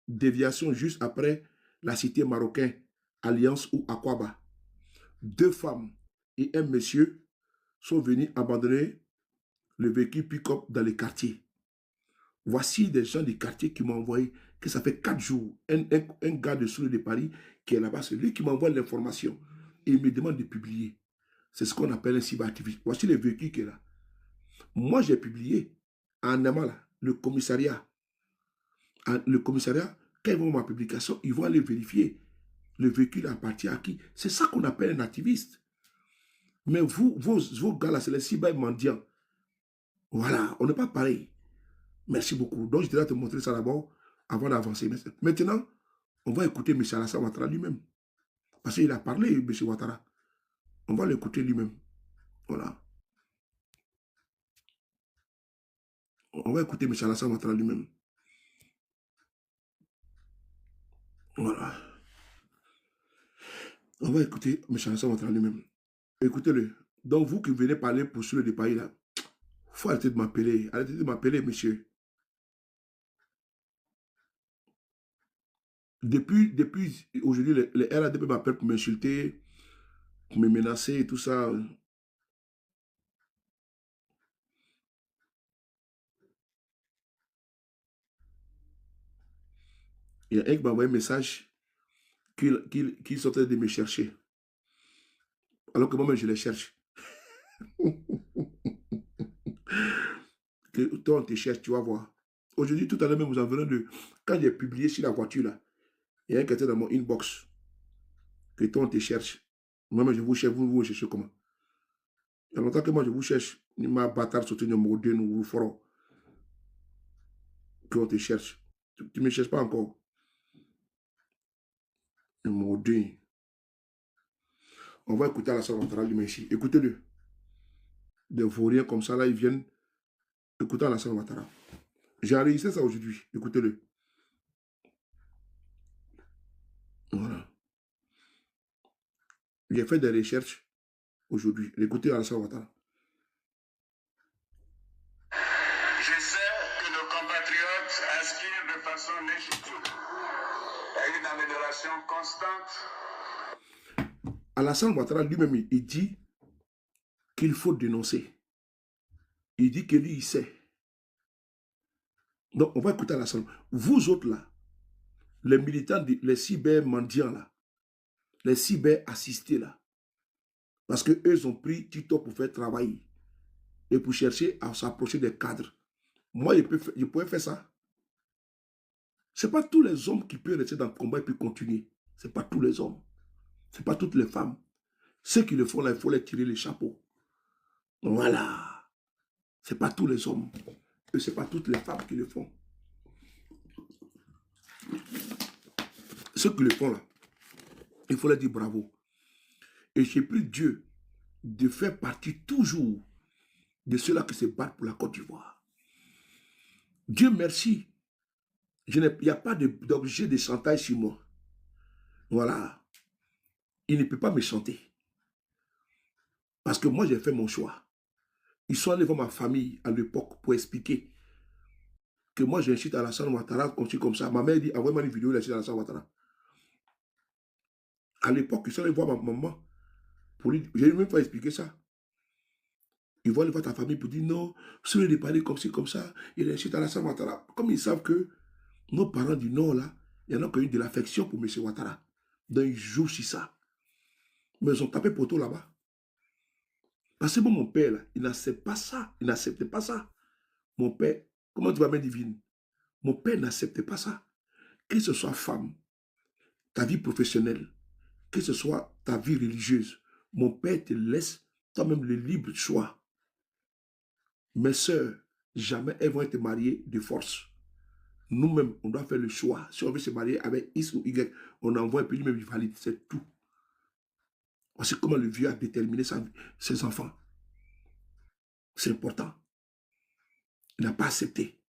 déviation juste après la cité marocaine, Alliance ou Aquaba. 2 femmes et un monsieur sont venus abandonner le véhicule pick-up dans les quartiers. Voici des gens du quartier qui m'ont envoyé que ça fait 4 jours. Un gars de Soule de Paris qui est là-bas, c'est lui qui m'envoie l'information et il me demande de publier. C'est ce qu'on appelle un cyberactiviste. Voici le véhicule qui est là. Moi, j'ai publié en amont le commissariat. Le commissariat, quand ils vont voir ma publication, ils vont aller vérifier le véhicule appartient à qui. C'est ça qu'on appelle un activiste. Mais vous, vos gars là, c'est les cybermendiants. Voilà, on n'est pas pareil. Merci beaucoup. Donc, je devrais te montrer ça d'abord avant d'avancer. Maintenant, on va écouter M. Alassane Ouattara lui-même. Parce qu'il a parlé, M. Ouattara. On va l'écouter lui-même. Voilà. On va écouter M. Alassane Ouattara lui-même. Voilà. On va écouter M. Alassane Ouattara lui-même. Écoutez-le. Donc, vous qui venez parler pour sur le pays là, il faut arrêter de m'appeler. Arrêtez de m'appeler, monsieur. Depuis aujourd'hui, les RADP m'appellent pour m'insulter, pour me menacer et tout ça. Il y a un qui m'a envoyé un message qu'il sont en train de me chercher. Alors que moi-même, je les cherche. Que toi, on te cherche, tu vas voir. Aujourd'hui, tout à l'heure, même, vous en venez de... Quand j'ai publié sur la voiture, là, il y a un qui était dans mon inbox. Que toi, on te cherche. Moi-même, je vous cherche, vous me cherchez comment? Il y a longtemps que moi, je vous cherche. Il m'a bâtard sur une modèle, nous vous ferons. Qu'on te cherche. Tu ne me cherches pas encore. Modèle. On va écouter Alassane Ouattara lui ici. Écoutez-le. Des vauriens comme ça, là, ils viennent écouter Alassane Ouattara. J'ai enregistré ça aujourd'hui. Écoutez-le. Voilà. J'ai fait des recherches aujourd'hui. Écoutez Alassane Ouattara. Je sais que nos compatriotes aspirent de façon légitime à une amélioration constante Alassane Ouattara lui-même, il dit qu'il faut dénoncer. Il dit que lui, il sait. Donc, on va écouter Alassane. Vous autres, là, les militants, les cyber-mendiants, là, les cyber-assistés, là, parce qu'eux, ils ont pris TikTok pour faire travailler et pour chercher à s'approcher des cadres. Moi, je pourrais faire ça. Ce n'est pas tous les hommes qui peuvent rester dans le combat et puis continuer. Ce n'est pas tous les hommes. Ce n'est pas toutes les femmes. Ceux qui le font, là, il faut les tirer les chapeaux. Voilà. Ce n'est pas tous les hommes. Et ce n'est pas toutes les femmes qui le font. Ceux qui le font, là, il faut leur dire bravo. Et j'ai pris Dieu de faire partie toujours de ceux-là qui se battent pour la Côte d'Ivoire. Dieu merci. Il n'y a pas d'objet de chantage sur moi. Voilà. Il ne peut pas me chanter. Parce que moi, j'ai fait mon choix. Ils sont allés voir ma famille à l'époque pour expliquer que moi, j'incite Alassane Ouattara comme ça. Ma mère dit, envoie-moi une vidéo, il incite Alassane Ouattara. À l'époque, ils sont allés voir ma maman. J'ai même pas expliqué ça. Ils vont aller voir ta famille pour dire non, si vous voulez parler comme ci, comme ça, il incite Alassane Ouattara. Comme ils savent que nos parents du Nord, là, il y en a qui ont eu de l'affection pour M. Ouattara. Donc, ils jouent sur ça. Mais ils ont tapé poteau là-bas. Parce que bon, mon père, là, il n'accepte pas ça. Il n'acceptait pas ça. Mon père, comment tu vas mettre divine? Mon père n'acceptait pas ça. Que ce soit femme, ta vie professionnelle, que ce soit ta vie religieuse, mon père te laisse toi-même le libre choix. Mes sœurs, jamais elles vont être mariées de force. Nous-mêmes, on doit faire le choix. Si on veut se marier avec X ou Y, on envoie et puis lui-même il valide. C'est tout. Voici comment le vieux a déterminé ses enfants. C'est important. Il n'a pas accepté.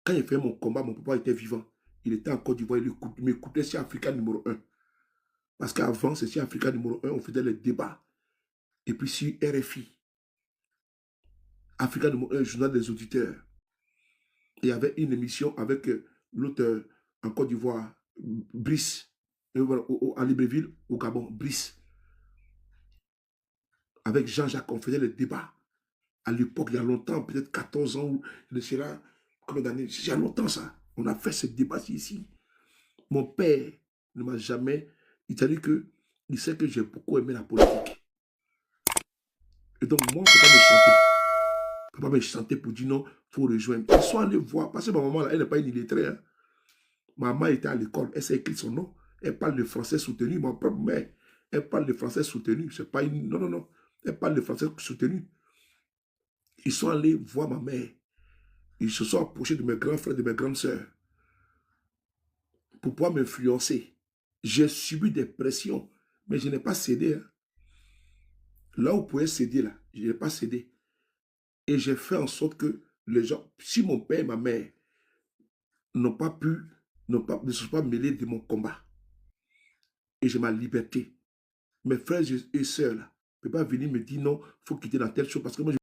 Quand j'ai fait mon combat, mon papa était vivant. Il était en Côte d'Ivoire, il m'écoutait sur Africa numéro 1. Parce qu'avant, c'est sur Africa numéro 1, on faisait les débats. Et puis sur RFI, Africa numéro 1, journal des auditeurs. Il y avait une émission avec l'autre en Côte d'Ivoire, Brice, à Libreville, au Gabon, Brice. Avec Jean-Jacques, on faisait les débats. À l'époque, il y a longtemps, peut-être 14 ans, je ne sais pas combien d'années, il y a longtemps ça. On a fait ce débat ici. Mon père ne m'a jamais... Il a dit qu'il sait que j'ai beaucoup aimé la politique. Et donc, moi, il ne faut pas me chanter. Il ne faut pas me chanter pour dire non, il faut rejoindre. Ils sont allés voir, parce que ma maman, là, elle n'est pas une illettrée. Hein. Ma maman était à l'école, elle s'est écrit son nom. Elle parle le français soutenu. Ma propre mère, elle parle le français soutenu. C'est pas une... Non, non, non. Elle parle le français soutenu. Ils sont allés voir ma mère. Ils se sont approchés de mes grands frères, de mes grandes sœurs, pour pouvoir m'influencer. J'ai subi des pressions, mais je n'ai pas cédé. Hein. Là où vous pouvez céder, là, je n'ai pas cédé. Et j'ai fait en sorte que les gens, si mon père et ma mère n'ont pas pu, ne se sont pas mêlés de mon combat, et j'ai ma liberté, mes frères et sœurs, là, ne peuvent pas venir me dire non, il faut quitter dans telle chose, parce que moi,